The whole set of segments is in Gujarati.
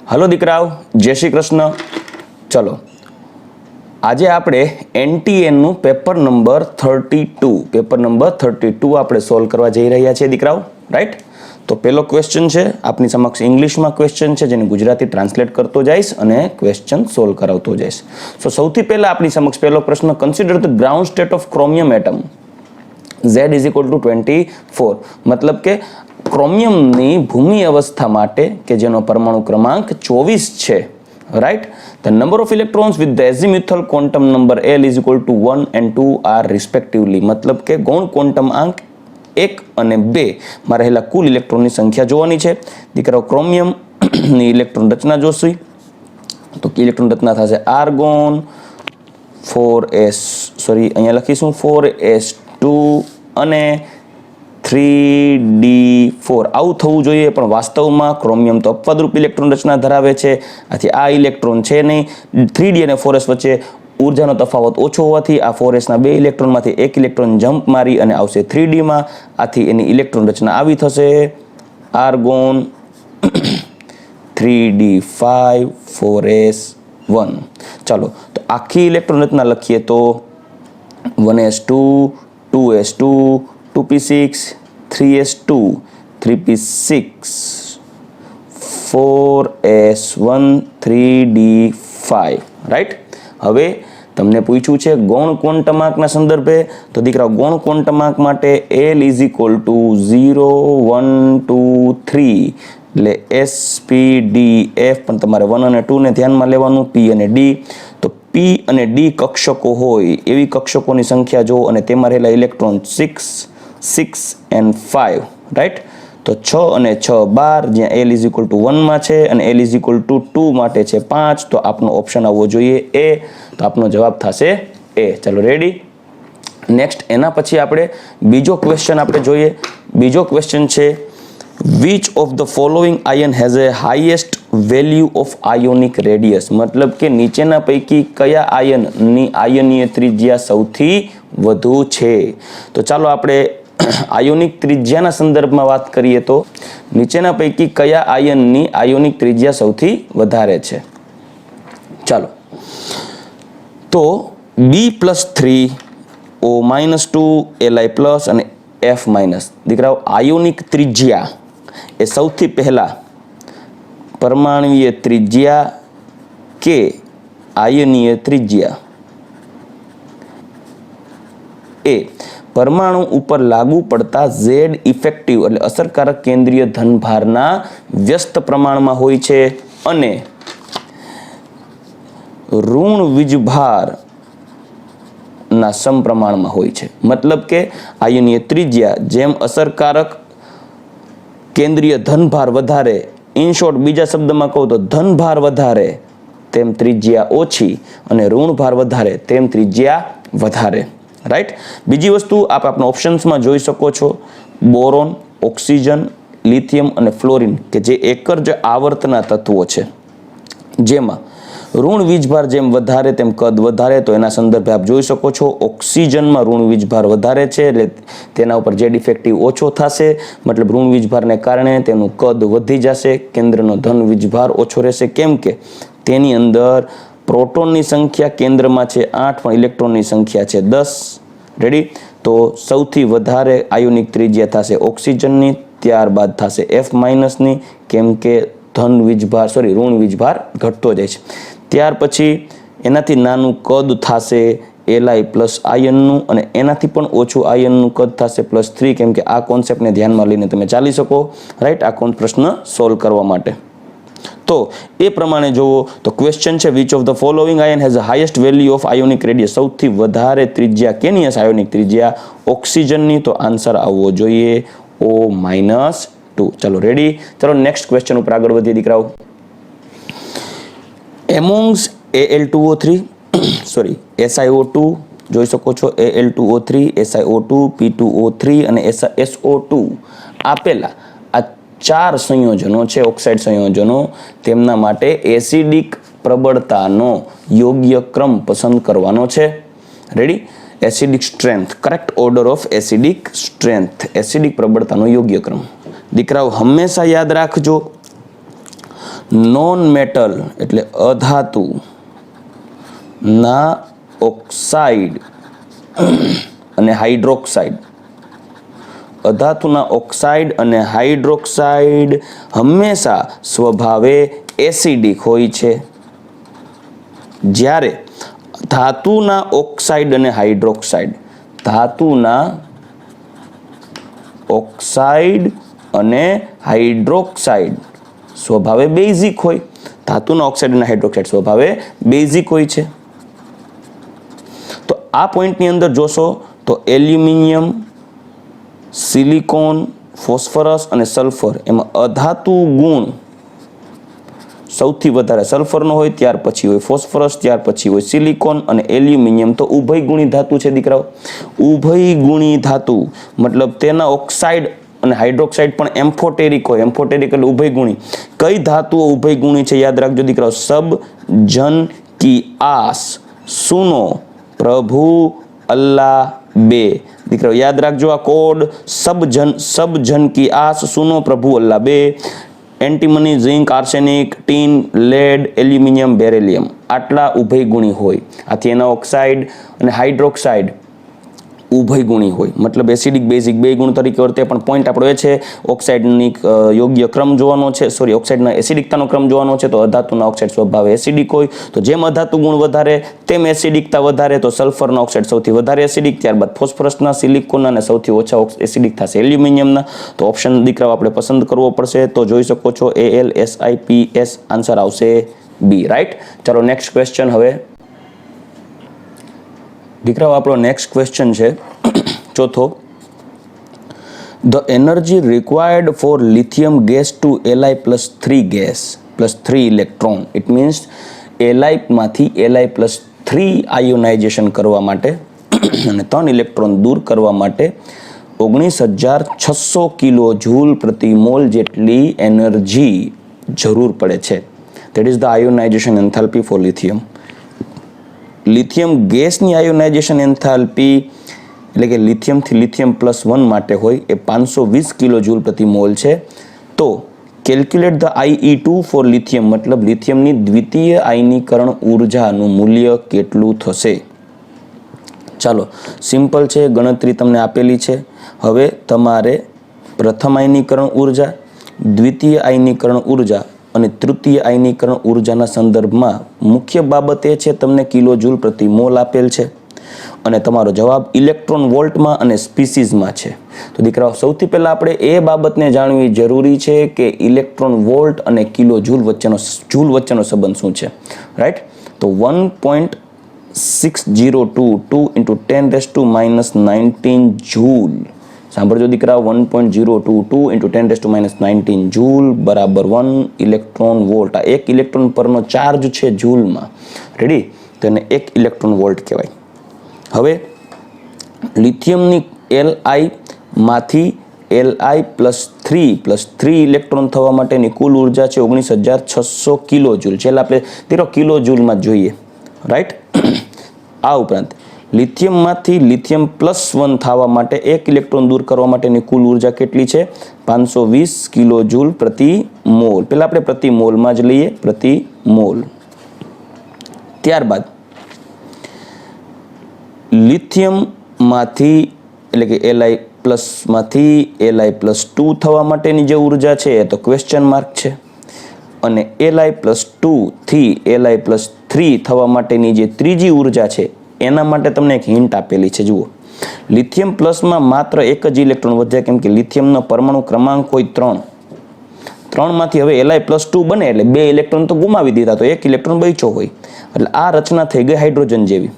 હલો દીકરાઓ, જય શ્રી કૃષ્ણ. ચલો, આજે આપણે NTNનું પેપર નંબર 32 આપણે સોલ્વ કરવા જઈ રહ્યા છીએ દીકરાઓ, રાઈટ? તો પહેલો ક્વેશ્ચન છે આપની સમક્ષ ઇંગ્લિશમાં ક્વેશ્ચન છે, જેને ગુજરાતી ટ્રાન્સલેટ કરતો જઈશ અને ક્વેશ્ચન સોલ્વ કરાવતો જઈશ. સો સૌથી પહેલા આપની સમક્ષ પહેલો પ્રશ્ન, consider the ground state of chromium atom. Z = 24. મતલબ કે ક્રોમિયમની ભૂમિ અવસ્થા માટે કે જેનો પરમાણુ ક્રમાંક 24 છે, right? The number of electrons with the azimuthal quantum number L = 1 and 2 are respectively. મતલબ કે ગૌણ ક્વોન્ટમ આંક 1 અને 2 માં રહેલા કુલ ઇલેક્ટ્રોનની સંખ્યા જોવાની છે. દીકરાઓ, ક્રોમિયમની ઇલેક્ટ્રોન રચના જોશું તો ઇલેક્ટ્રોન રચના થશે આર્ગોન અહીંયા લખીશું 4s2 અને 3d4. આવું થવું જોઈએ, પણ વાસ્તવમાં ક્રોમિયમ તો અપવાદરૂપ ઇલેક્ટ્રોન રચના ધરાવે છે, આથી આ ઇલેક્ટ્રોન છે નહીં. 3d અને 4s વચ્ચે ઉર્જાનો તફાવત ઓછો હોવાથી આ 4sના 2 ઇલેક્ટ્રોનમાંથી એક ઇલેક્ટ્રોન જમ્પ મારી અને આવશે 3dમાં, આથી એની ઇલેક્ટ્રોન રચના આવી થશે આર્ગોન 3d5 4s1. ચાલો, તો આખી ઇલેક્ટ્રોન રચના લખીએ તો 1s2 2s2 2p6 3s2 3p6 4s1 3d5, right? હવે તમને પૂછ્યું છે ગૌણ ક્વોન્ટમાંકના સંદર્ભે, તો દીકરા ગૌણ ક્વોન્ટમાંક માટે L = 0 1 2 3 એટલે SPDF, પણ તમારે 1 અને 2 ને ધ્યાનમાં લેવાનું, P અને D. તો P અને D કક્ષકો હોય એવી કક્ષકોની સંખ્યા જો અને તેમાં રહેલા ઇલેક્ટ્રોન 6 and 5, રાઈટ? તો 6 અને 6 12, જ્યાં L = 1 માં છે અને L = 2 માટે છે 5, તો આપનો ઓપ્શન આવવો જોઈએ A. તો આપનો જવાબ થશે A. ચાલો, રેડી? નેક્સ્ટ એના પછી આપણે બીજો ક્વેશ્ચન આપણે જોઈએ. બીજો ક્વેશ્ચન છે, which of the following ion has a highest value of ionic radius? મતલબ કે નીચેના પૈકી કયા આયનની આયનીય ત્રિજ્યા સૌથી વધુ છે? તો ચાલો આપણે આયોનિક ત્રિજ્યાના સંદર્ભમાં વાત કરીએ તો નીચેના પૈકી કયા આયનની આયોનિક ત્રિજ્યા સૌથી વધારે છે? ચાલો, તો B+3 O-2 Li+ અને F-. દીકરાઓ, આયોનિક ત્રિજ્યા એ સૌથી પહેલા પરમાણ્વીય ત્રિજ્યા કે આયનીય ત્રિજ્યા એ પરમાણુ ઉપર લાગુ પડતા Z ઇફેક્ટિવ એટલે અસરકારક કેન્દ્રીય ધનભારના વ્યસ્ત પ્રમાણમાં હોય છે અને ઋણ વીજભારના સમપ્રમાણમાં હોય છે. મતલબ કે આયનીય ત્રિજ્યા જેમ અસરકારક કેન્દ્રીય ધનભાર વધારે, ઇન શોર્ટ બીજા શબ્દમાં કહું તો ધનભાર વધારે તેમ ત્રિજ્યા ઓછી અને ઋણભાર વધારે તેમ ત્રિજ્યા વધારે, રાઈટ? બીજી વસ્તુ આપ આપના ઓપ્શન્સમાં જોઈ શકો છો, બોરોન, ઓક્સિજન, લિથિયમ અને ફ્લોરિન કે જે એક જ આવર્તના તત્વો છે, જેમાં ઋણ વીજભાર જેમ વધારે તેમ કદ વધારે. તો એના સંદર્ભે આપ જોઈ શકો છો ઓક્સિજનમાં ઋણ વીજભાર વધારે છે એટલે તેના ઉપર Z ઇફેક્ટિવ ઓછો થશે, મતલબ ઋણ વીજભારને કારણે તેનું કદ વધી જશે, કેન્દ્રનો ધન વીજભાર ઓછો રહેશે, કેમ કે તેની અંદર પ્રોટોનની સંખ્યા કેન્દ્રમાં છે 8 પણ ઇલેક્ટ્રોનની સંખ્યા છે 10, રેડી? તો સૌથી વધારે આયોનિક ત્રિજ્યા થશે ઓક્સિજનની, ત્યારબાદ થશે F-ની, કેમ કે ઋણ વીજભાર ઘટતો જાય છે. ત્યાર પછી એનાથી નાનું કદ થશે Li+ આયનનું અને એનાથી પણ ઓછું આયનનું કદ થશે +3, કેમ કે આ કોન્સેપ્ટને ધ્યાનમાં લઈને તમે ચાલી શકો, રાઈટ? આ પ્રશ્ન સોલ્વ કરવા માટે. તો એ પ્રમાણે જોવો તો ક્વેશ્ચન છે, which of the following ion has the highest value of ionic radius? સૌથી વધારે ત્રિજ્યા કેની હશે આયોનિક ત્રિજ્યા? ઓક્સિજનની. તો આન્સર આવવો જોઈએ O-2. ચાલો, રેડી? ચાલો નેક્સ્ટ ક્વેશ્ચન ઉપર આગળ વધીએ દીકરાઓ. એમોંગ્સ Al2O3 SiO2 જોઈ શકો છો, Al2O3 SiO2 P2O3 અને SO2 આપેલા આ 4 સંયોજનો છે, ઓક્સાઇડ સંયોજનો. તેમના માટે એસિડિક પ્રબળતાનો યોગ્ય ક્રમ પસંદ કરવાનો છે, ready? Acidic strength, correct order of acidic strength, acidic પ્રબળતાનો યોગ્ય ક્રમ. દીકરાઓ હંમેશા યાદ રાખજો, નોન મેટલ એટલે અધાતુના ઓક્સાઇડ અને હાઇડ્રોક્સાઇડ, અધાતુના ઓક્સાઇડ અને હાઇડ્રોક્સાઇડ હંમેશા સ્વભાવે એસિડિક હોય છે, જ્યારે ધાતુના ઓક્સાઇડ અને હાઇડ્રોક્સાઇડ, ધાતુના ઓક્સાઇડ અને હાઇડ્રોક્સાઇડ સ્વભાવે બેઝિક હોય, ધાતુના ઓક્સાઇડ અને હાઇડ્રોક્સાઇડ સ્વભાવે બેઝિક હોય છે. તો આ પોઈન્ટની અંદર જોશો તો એલ્યુમિનિયમ, સિલિકોન, ફોસ્ફરસ અને સલ્ફર એમાં અધાતુ ગુણ સૌથી વધારે સલ્ફરનો હોય, ત્યાર પછી હોય ફોસ્ફરસ, ત્યાર પછી હોય સિલિકોન અને એલ્યુમિનિયમ તો ઉભયગુણી ધાતુ છે દીકરાઓ. ઉભયગુણી ધાતુ મતલબ તેના ઓક્સાઇડ અને હાઇડ્રોક્સાઇડ પણ એમ્ફોટેરિક હોય. એમ્ફોટેરિક એટલે ઉભયગુણી. કઈ ધાતુઓ ઉભયગુણી છે યાદ રાખજો દીકરાઓ. સબ જન કી આસ, સુનો, પ્રભુ, અલ્લાહ, બે. દીકરાઓ યાદ રાખજો આ કોડ. સબ જન કી આસ, સુનો, પ્રભુ, અલ્લાહ, બે. Antimony, zinc, arsenic, tin, lead, aluminium, beryllium આટલા ઉભયગુણી હોય. આથી એના ઓક્સાઇડ અને હાઇડ્રોક્સાઇડ ઉભયગુણી હોય, મતલબ એસિડિક બેઝિક બે ગુણ તરીકે વર્તે. પણ પોઈન્ટ આપણો એ છે ઓક્સાઇડની યોગ્ય ક્રમ જોવાનો છે, ઓક્સાઇડના એસિડિકતાનો ક્રમ જોવાનો છે. તો અધાતુના ઓક્સાઇડ સ્વભાવે એસિડિક હોય, તો જેમ અધાતુ ગુણ વધારે તેમ એસિડિકતા વધારે. તો સલ્ફરના ઓક્સાઇડ સૌથી વધારે એસિડિક, ત્યારબાદ ફોસ્ફરસના, સિલિકોનના અને સૌથી ઓછા એસિડિક થશે એલ્યુમિનિયમના. તો ઓપ્શન દીકરાઓ આપણે પસંદ કરવો પડશે. તો જોઈ શકો છો ALSIPS આન્સર આવશે બી. રાઈટ. ચાલો નેક્સ્ટ ક્વેશ્ચન. હવે દીકરાઓ આપણો નેક્સ્ટ ક્વેશ્ચન છે ચોથો. The energy required for lithium gas to Li+3 gas +3 electron. It means Li માંથી Li+3 આયોનાઇઝેશન કરવા માટે અને 3 ઇલેક્ટ્રોન દૂર કરવા માટે 19,600 કિલો જૂલ પ્રતિ મોલ જેટલી એનર્જી જરૂર પડે છે. That is the ionisation enthalpy for lithium. Lithium ગેસની આયોનાઇઝેશન એન્થાલ્પી એટલે કે લિથિયમથી લિથિયમ+1 માટે હોય એ 520 કિલો જૂલ પ્રતિ મોલ છે. તો calculate the IE2 four lithium, મતલબ લિથિયમની દ્વિતીય આયનીકરણ ઉર્જાનું મૂલ્ય કેટલું થશે. ચાલો સિમ્પલ છે, ગણતરી તમને આપેલી છે. હવે તમારે પ્રથમ આયનીકરણ ઉર્જા, દ્વિતીય આયનીકરણ ઉર્જા અને તૃતીય આયનીકરણ ઉર્જાના સંદર્ભમાં મુખ્ય બાબત એ છે તમને કિલો જૂલ પ્રતિ મોલ આપેલ છે અને તમારો જવાબ ઇલેક્ટ્રોન વોલ્ટમાં અને સ્પીસીઝમાં છે. તો દીકરાઓ સૌથી પહેલાં આપણે એ બાબતને જાણવી જરૂરી છે કે ઇલેક્ટ્રોન વોલ્ટ અને કિલો જૂલ વચ્ચેનો સંબંધ શું છે. રાઈટ. તો 1.6022 × 10⁻⁻19 જૂલ. સાંભળજો દીકરા, 1.022 × 10⁻⁻19 જૂલ બરાબર 1 ઇલેક્ટ્રોન વોલ્ટ. આ 1 ઇલેક્ટ્રોન પરનો ચાર્જ છે જૂલમાં. રેડી. તેને 1 ઇલેક્ટ્રોન વોલ્ટ કહેવાય. હવે લિથિયમની Li માંથી Li+3 ઇલેક્ટ્રોન થવા માટેની કુલ ઉર્જા છે 19,600 કિલો જૂલ. છેલ્લા આપણે તેરો કિલો જૂલમાં જ જોઈએ. રાઈટ. આ ઉપરાંત લિથિયમમાંથી લિથિયમ+1 થવા માટે 1 ઇલેક્ટ્રોન દૂર કરવા માટેની કુલ ઉર્જા કેટલી છે? 520 કિલો જૂલ પ્રતિ મોલ. પહેલાં આપણે પ્રતિ મોલમાં જ લઈએ, પ્રતિ મોલ. ત્યારબાદ લિથિયમમાંથી એટલે કે Li+માંથી Li+2 થવા માટેની જે ઉર્જા છે એ તો ક્વેશ્ચન માર્ક છે. અને Li+2 થી Li+3 થવા માટેની જે ત્રીજી ઉર્જા છે એના માટે તમને એક હિન્ટ આપેલી છે. જુઓ, લિથિયમ પ્લસમાં માત્ર એક જ ઇલેક્ટ્રોન વધ્યા, કેમ કે લિથિયમનો પરમાણુ ક્રમાંક હોય 3. 3માંથી હવે Li+2 બને એટલે 2 ઇલેક્ટ્રોન તો ગુમાવી દીધા, તો 1 ઇલેક્ટ્રોન બચ્યો હોય. એટલે આ રચના થઈ ગઈ હાઇડ્રોજન જેવી.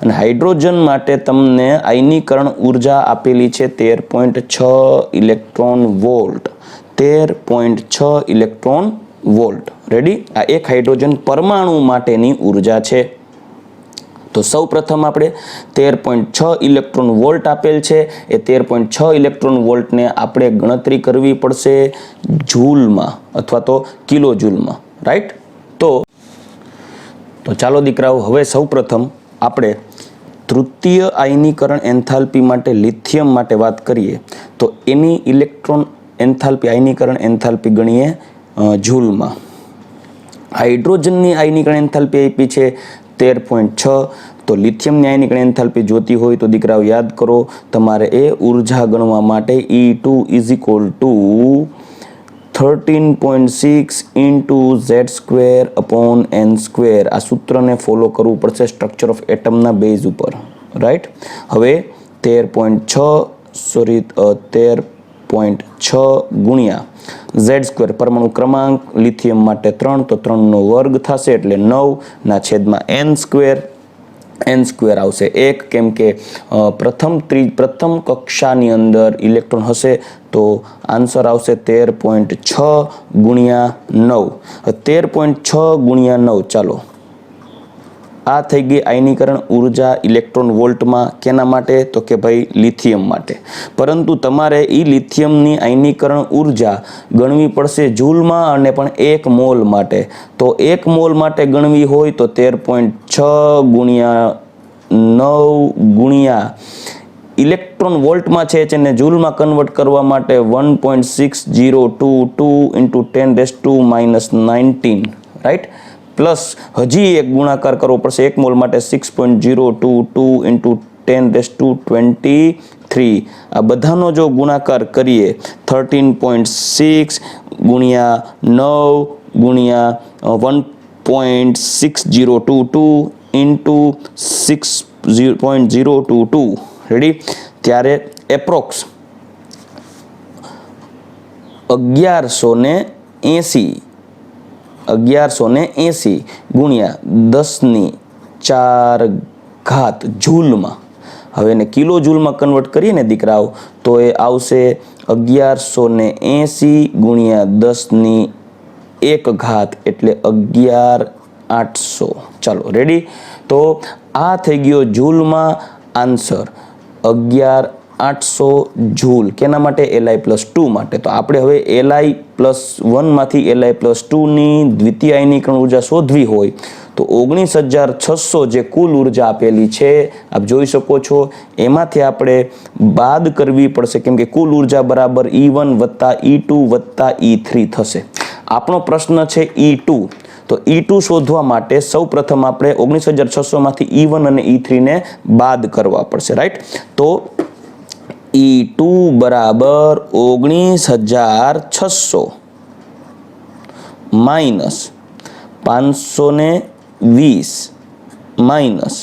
અને હાઇડ્રોજન માટે તમને આયનીકરણ ઉર્જા આપેલી છે 13.6 electron volt. 13.6 electron volt. Ready. આ એક હાઇડ્રોજન પરમાણુ માટેની ઉર્જા છે. તો સૌ પ્રથમ આપણે 13.6 ઇલેક્ટ્રોન વોલ્ટ આપેલ છે. એ 13.6 ઇલેક્ટ્રોન વોલ્ટને આપણે ગણતરી કરવી પડશે જૂલમાં અથવા તો કિલો જૂલમાં. રાઈટ. તો ચાલો દીકરાઓ, હવે સૌ પ્રથમ આપણે તૃતીય આયનીકરણ એન્થાલ્પી માટે લિથિયમ માટે વાત કરીએ તો એની ઇલેક્ટ્રોન એન્થાલ્પી, આયનીકરણ એન્થાલ્પી ગણીએ જૂલમાં. હાઇડ્રોજનની આયનીકરણ એન્થાલ્પી આપી છે 13.6. તો લિથિયમની આયનીકરણ એન્થાલ્પી જોતી હોય તો દીકરાઓ યાદ કરો, તમારે એ ઉર્જા ગણવા માટે E2 is equal two 13.6 into Z² આ સૂત્રને ફોલો કરવું પડશે સ્ટ્રક્ચર ઓફ એટમના બેઝ ઉપર, રાઈટ. હવે 13.6 ગુણ્યા Z² પરમાણુ ક્રમાંક લિથિયમ માટે 3, તો 3નો વર્ગ થશે એટલે 9 છેદમાં n² આવશે 1, કેમ કે પ્રથમ કક્ષાની અંદર ઇલેક્ટ્રોન હશે. તો આન્સર આવશે 13.6 ગુણ્યા 9. 13.6 ગુણ્યા 9. ચાલો, આ થઈ ગઈ આયનીકરણ ઉર્જા ઇલેક્ટ્રોન વોલ્ટમાં. કેના માટે? તો કે ભાઈ લિથિયમ માટે. પરંતુ તમારે એ લિથિયમની આયનીકરણ ઉર્જા ગણવી પડશે જૂલમાં અને પણ 1 મોલ માટે. તો 1 મોલ માટે ગણવી હોય તો 13.6 ગુણ્યા 9 ગુણ્યા ઇલેક્ટ્રોન વોલ્ટમાં છે જેને જૂલમાં કન્વર્ટ કરવા માટે 1.6022 ઇન્ટુ 10⁻⁻19, રાઈટ. પ્લસ હજી એક ગુણાકાર કરવો પડશે 1 મોલ માટે 6.022 ઇન્ટુ 10⁻23. આ બધાનો જો ગુણાકાર કરીએ 13.6 ગુણ્યા 9 ગુણ્યા 1.6022 ઇન્ટુ 6.022, રેડી. ત્યારે એપ્રોક્સ 1180 ગુણ્યા 10⁴ જૂલમાં. હવે એને કિલો જૂલમાં કન્વર્ટ કરીએ ને દીકરાઓ તો એ આવશે 1180 ગુણ્યા 10⁻1 એટલે 11800. ચાલો, રેડી. તો આ થઈ ગયો જૂલમાં આન્સર 11800 જૂલ. કેના માટે? Li+2 માટે. તો આપણે હવે Li+1 માંથી Li+2ની દ્વિતીય આયનીકરણ ઉર્જા શોધવી હોય તો 19600 જે કુલ ઉર્જા આપેલી છે આપ જોઈ શકો છો, એમાંથી આપણે બાદ કરવી પડશે, કેમ કે કુલ ઉર્જા બરાબર E1 વત્તા E2 વત્તા E3 થશે. આપણો પ્રશ્ન છે E2. તો E2 શોધવા માટે સૌ પ્રથમ આપણે 19600 માંથી E1 અને E3 ને બાદ કરવા પડશે, રાઈટ. તો E2 બરાબર 19600 માઇનસ 520 માઇનસ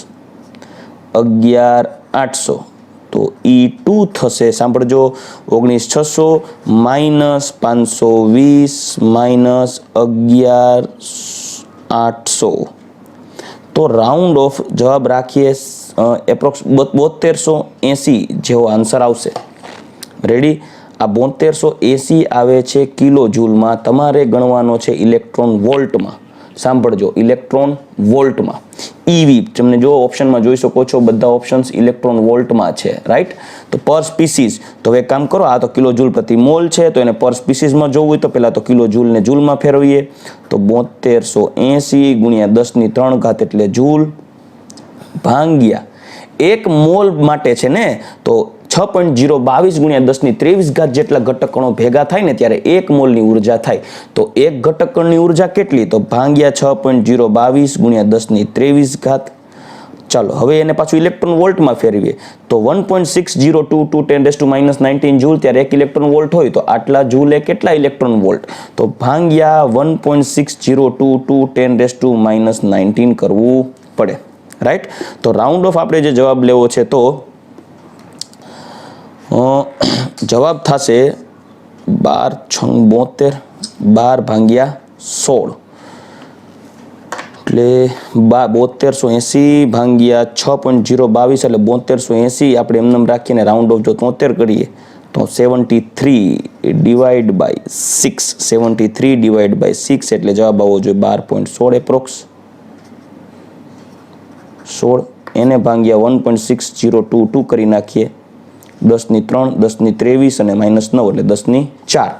11800. તો E2 થશે, સાંભળજો, 19600 માઇનસ 520 માઇનસ 11800. તો રાઉન્ડ ઓફ જવાબ રાખીએ એપ્રોક્સ 7280 જેવો આન્સર આવશે, રેડી. આ 7280 આવે છે કિલો જૂલમાં. તમારે ગણવાનો છે ઇલેક્ટ્રોન વોલ્ટમાં. સાંભળજો, ઇલેક્ટ્રોન વોલ્ટમાં. ઈવી તમને જો ઓપ્શનમાં જોઈ શકો છો, બધા ઓપ્શન્સ ઇલેક્ટ્રોન વોલ્ટમાં છે, રાઈટ. તો પર સ્પીસીસ, તો હવે કામ કરો, આ તો કિલો જૂલ પ્રતિ મોલ છે, તો એને પર સ્પીસીસમાં જોવું હોય તો પહેલાં તો કિલો જૂલને જૂલમાં ફેરવીએ. તો 7280 ગુણ્યા 10⁻³ એટલે જૂલ ભાંગ્યા 1 મોલ માટે છે ને, તો 6.022 ગુણ્યા 10⁻23 જેટલા ઘટકણો ભેગા થાય ને ત્યારે 1 મોલની ઉર્જા થાય. તો 1 ઘટકણની ઉર્જા કેટલી? તો ભાંગ્યા 6.022 ગુણ્યા 10⁻23. ચાલો, હવે એને પાછું ઇલેક્ટ્રોન વોલ્ટમાં ફેરવીએ તો 1.6022 10⁻⁻19 જૂલ. ત્યારે 1 ઇલેક્ટ્રોન વોલ્ટ હોય તો આટલા જૂલ એ કેટલા ઇલેક્ટ્રોન વોલ્ટ? તો ભાંગ્યા 1.6022 10⁻⁻19 કરવું પડે, રાઈટ. તો રાઉન્ડ ઓફ આપણે જે જવાબ લેવો છે તો જવાબ થશે 12 ભાંગ્યા 16 એટલે 7280 ભાંગ્યા 6.022 એટલે 7280. આપણે એમને રાખીને રાઉન્ડ ઓફ જો 73 કરીએ તો 73 ડિવાઈડ બાય 6 એટલે જવાબ આવવો જોઈએ 12.16 એપ્રોક્સ 16. એને ભાંગ્યા 1.6022 કરી નાખીએ 10⁻3 10⁻23 અને -9 એટલે 10⁻4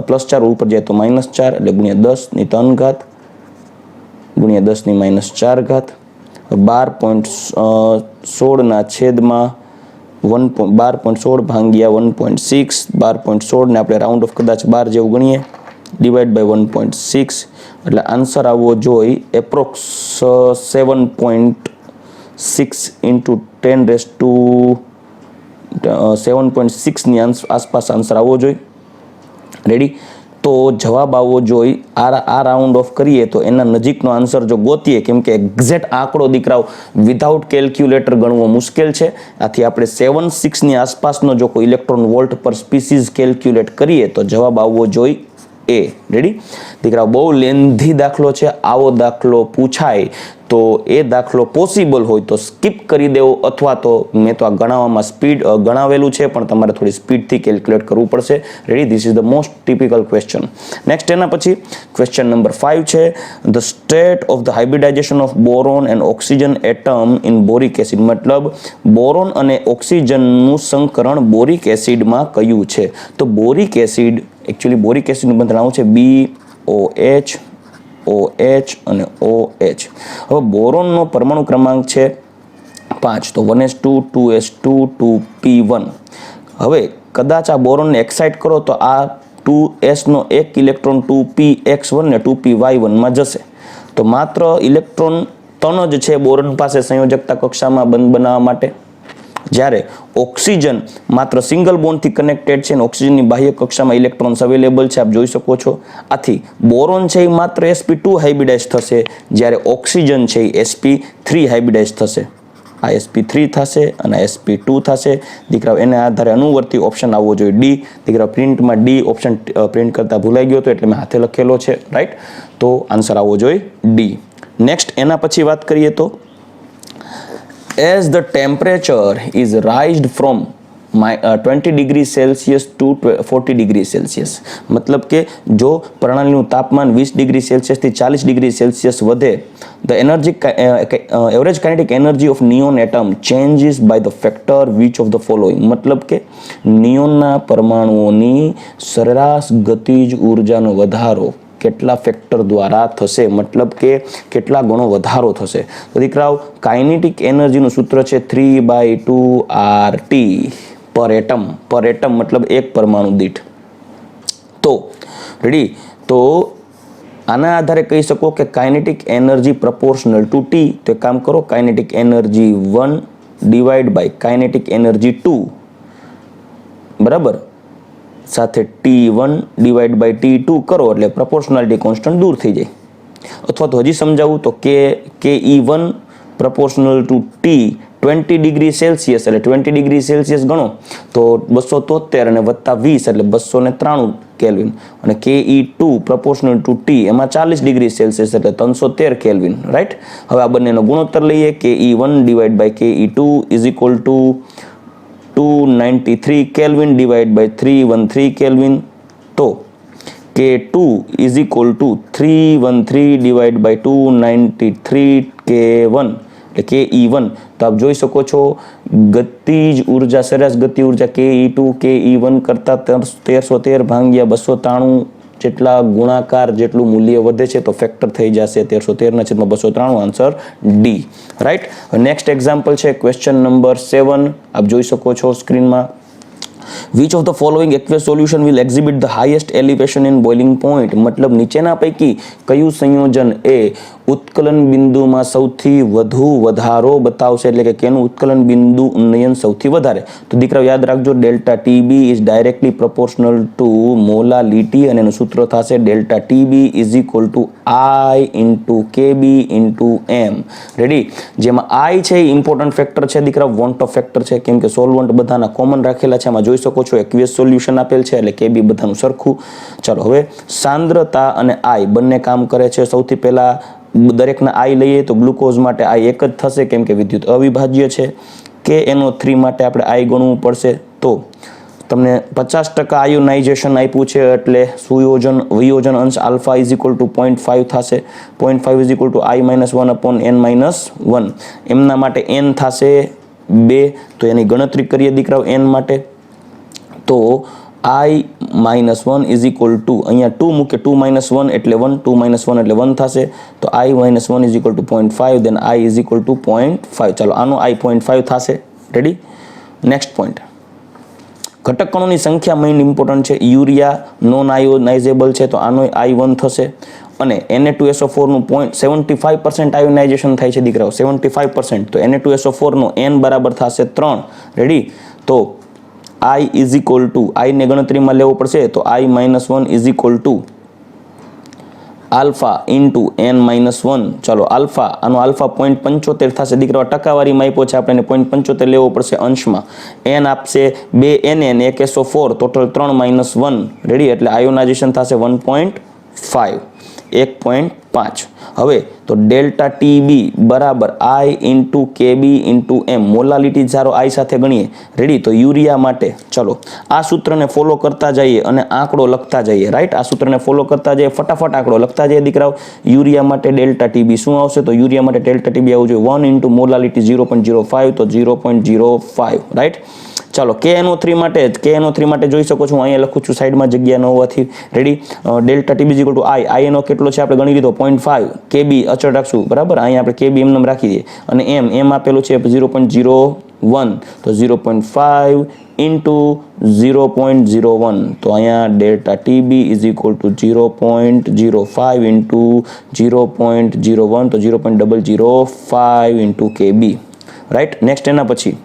પ્લસ 4 ઉપર જાય તો -4 એટલે ગુણ્યા 10⁻3 ગુણ્યા 10⁻4 12.16 છેદમાં 12.16 ભાંગ્યા 1.6 12.16 ને આપણે રાઉન્ડ ઓફ કદાચ 12 જેવું ગણીએ ડિવાઈડ બાય 1.6 એટલે આન્સર આવવો જોઈએ એપ્રોક્સ 7.6 ઇન્ટુ 7.6ની આસપાસ આન્સર આવવો જોઈએ. રેડી? તો જવાબ આવવો જોઈએ આ રાઉન્ડ ઓફ કરીએ તો એના નજીકનો આન્સર જો ગોતીએ, કેમ કે એક્ઝેક્ટ આંકડો દીકરાઓ વિધાઉટ કેલ્ક્યુલેટર ગણવો મુશ્કેલ છે. આથી આપણે 7.6ની આસપાસનો જો કોઈ ઇલેક્ટ્રોન વોલ્ટ પર સ્પીસીઝ કેલ્ક્યુલેટ કરીએ તો જવાબ આવવો જોઈએ એ. રેડી? દીકરાઓ બહુ લેન્ધી દાખલો છે. આવો દાખલો પૂછાય તો એ દાખલો પોસિબલ હોય તો સ્કીપ કરી દેવો, અથવા તો મેં તો આ ગણાવવામાં સ્પીડ ગણાવેલું છે પણ તમારે થોડી સ્પીડથી કેલ્ક્યુલેટ કરવું પડશે. Ready? This is the most typical question. Next એના પછી ક્વેશ્ચન નંબર 5 છે the state of the hybridisation of boron and oxygen atom in boric acid. મતલબ બોરોન અને ઓક્સિજનનું સંકરણ બોરિક એસિડમાં કયું છે? તો બોરિક એસિડ એકચ્યુઅલી બોરિક એસિડનું બંધારણ છે BOH OH અને OH. હવે બોરોનનો પરમાણુ ક્રમાંક છે 5, તો 1s2 2s2 2p1. હવે કદાચ આ બોરોનને એક્સાઇટ કરો તો આ 2s નો એક ઇલેક્ટ્રોન 2px1 ને 2py1 જશે. તો માત્ર ઇલેક્ટ્રોન 3 જ છે બોરોન પાસે સંયોજકતા કક્ષામાં બંધ બનાવવા માટે. જ્યારે ઓક્સિજન માત્ર સિંગલ બોન્ડથી કનેક્ટેડ છે અને ઓક્સિજનની બાહ્ય કક્ષામાં ઇલેક્ટ્રોન્સ અવેલેબલ છે, આપ જોઈ શકો છો. આથી બોરોન છે એ માત્ર sp2 હાઇબ્રિડાઇઝ થશે, જ્યારે ઓક્સિજન છે એ sp3 હાઇબ્રિડાઇઝ થશે. આ sp3 થશે અને sp2 થશે. દીકરાઓ એને આધારે અનુવર્તી ઓપ્શન આવવો જોઈએ ડી. દીકરાઓ પ્રિન્ટમાં ડી ઓપ્શન પ્રિન્ટ કરતા ભૂલાઈ ગયો હતો એટલે મેં હાથે લખેલો છે. રાઈટ? તો આન્સર આવવો જોઈએ ડી. નેક્સ્ટ એના પછી વાત કરીએ તો as the temperature is raised from 20 degree Celsius to 40 degree Celsius. मतलब કે જો પ્રણાલીનું તાપમાન 20 ડિગ્રી સેલ્સિયસથી 40 ડિગ્રી સેલ્સિયસ વધે, the average kinetic energy of neon atom changes by the factor which of the following. मतलब કે નિયોનના પરમાણુઓની સરેરાશ ગતિજ ઉર્જાનો વધારો કેટલા ફેક્ટર દ્વારા થશે, મતલબ કે કેટલા ગણો વધારો થશે? તો દીકરાઓ કાઇનેટિક એનર્જીનું સૂત્ર છે 3/2RT પર એટમ. પર એટમ મતલબ એક પરમાણુ દીઠ. તો રેડી? તો આના આધારે કહી શકો કે kinetic energy proportional to T. તો એક કામ કરો, kinetic energy 1 divide by kinetic energy 2 બરાબર સાથે T1 ડિવાઈડ બાય T2 કરો એટલે પ્રપોર્શનાલિટી કોન્સ્ટન્ટ દૂર થઈ જાય. અથવા તો હજી સમજાવું તો KE1 proportional to T 20 degree Celsius એટલે 20 ડિગ્રી સેલ્સિયસ ગણો તો 273 અને વત્તા 20 એટલે 293 કેલ્વિન. અને KE2 પ્રપોર્શનલ ટુ T એમાં 40 ડિગ્રી સેલ્સિયસ એટલે 313 કેલ્વિન. રાઈટ? હવે આ બંનેનો ગુણોત્તર લઈએ. KE1 divide by KE2 is equal to 293 kelvin divide by 313 kelvin. તો K2 is equal to 313 divide by 293 K1 એટલે KE1. તો આપ જોઈ શકો છો ગતિજ ઉર્જા સરેરાશ ગતિ ઉર્જા KE2 KE1 કરતા 1313 ભાગ્યા 293 જેટલા ગુણાકાર જેટલું મૂલ્ય વધે છે તો ફેક્ટર થઈ જશે 1313/293. Answer D. Right? Next example છે ક્વેશ્ચન નંબર 7. આપ જોઈ શકો છો સ્ક્રીનમાં. Which of the following aqueous solution will exhibit the highest elevation in boiling point? મતલબ નીચેના પૈકી કયું સંયોજન એ ઉત્કલન બિંદુમાં સૌથી વધુ વધારો બતાવશે, એટલે કે કેનું ઉત્કલન બિંદુ ઉન્નયન સૌથી વધારે? તો દીકરાઓ યાદ રાખજો delta TB is directly proportional two molality અને એનું સૂત્ર થશે delta TB is equal two I into KB into M. Ready? જેમાં I છે એ ઇમ્પોર્ટન્ટ ફેક્ટર છે દીકરાઓ, વોન્ટ ઓફ ફેક્ટર છે, કેમ કે સોલ્વન્ટ બધાના કોમન રાખેલા છે. આમાં જોઈ શકો છો એક્વિયસ સોલ્યુશન આપેલ છે એટલે KB બધાનું સરખું. ચાલો હવે સાંદ્રતા અને I બંને કામ કરે છે. સૌથી પહેલા દરેકના I લઈએ તો ગ્લુકોઝ માટે I એક જ થશે કેમ કે વિદ્યુત અવિભાજ્ય છે. KNO3 માટે આપણે I ગણવું પડશે. તો તમને 50% આયોનાઇઝેશન આપ્યું છે એટલે વિયોજન અંશ આલ્ફા ઇઝ ઇક્વલ ટુ 0.5 થશે. 0.5 ઇઝ ઇક્વલ ટુ I-1/N-1. એમના માટે N થશે 2. તો એની ગણતરી કરીએ દીકરાઓ N માટે. તો I-1 ઇઝ ઇક્વલ ટુ અહીંયા 2 મૂકે 2-1 એટલે 1, 2-1 એટલે 1 થશે. તો I-1 is equal to 0.5, then I is equal to 0.5. ચાલો આનો I 0.5 થશે. રેડી? Next point. ઘટક કણોની સંખ્યા મેઇન ઇમ્પોર્ટન્ટ છે. યુરિયા નોન આયોનાઇઝેબલ છે તો આનો I1 થશે. અને Na2SO4 નું 75% આયોનાઇઝેશન થાય છે દીકરાઓ, 75%. તો Na2SO4 નો N બરાબર થશે 3. રેડી? તો I is equal two, I ને ગણતરીમાં લેવો પડશે તો I-1 is equal to alpha into N-1. ચાલો આલ્ફા, આનો આલ્ફા 0.75 થશે દીકરાઓ. ટકાવારીમાં આપ્યો છે આપણે 0.75 લેવો પડશે અંશમાં. N આપશે 2 NN 1 SO4 ટોટલ 3 -1. રેડી? એટલે આયોનાઇઝેશન થશે 1.5. 1.5. હવે તો ડેલ્ટા ટીબી બરાબર I into KB into M. Molality ધારો I સાથે ગણીએ. રેડી? તો યુરિયા માટે ચલો આ સૂત્રને ફોલો કરતા જઈએ અને આંકડો લખતા જઈએ. રાઈટ? આ સૂત્રને ફોલો કરતા જઈએ, ફટાફટ આંકડો લખતા જઈએ દીકરાઓ. યુરિયા માટે ડેલ્ટા ટીબી શું આવશે? તો યુરિયા માટે ડેલ્ટા ટીબી આવવું જોઈએ 1 ઇન્ટુ મોલાલિટી 0.05 તો 0.05. રાઈટ? ચાલો KNO3 માટે જોઈ શકો છો, અહીંયા લખું છું સાઈડમાં જગ્યા ન હોવાથી. Ready? Delta TB equal to I એનો કેટલો છે આપણે ગણી લીધો 0.5. કેબી અચળ રાખશું, બરાબર? અહીંયા આપણે કેબી એમને રાખી દઈએ. અને એમ આપેલું છે 0.01 તો 0.5 ઇન્ટુ 0.01 તો અહીંયા delta TB is equal two 0.05 into 0.01 તો 0.005 ઇન્ટુ કેબી. રાઈટ? નેક્સ્ટ એના પછી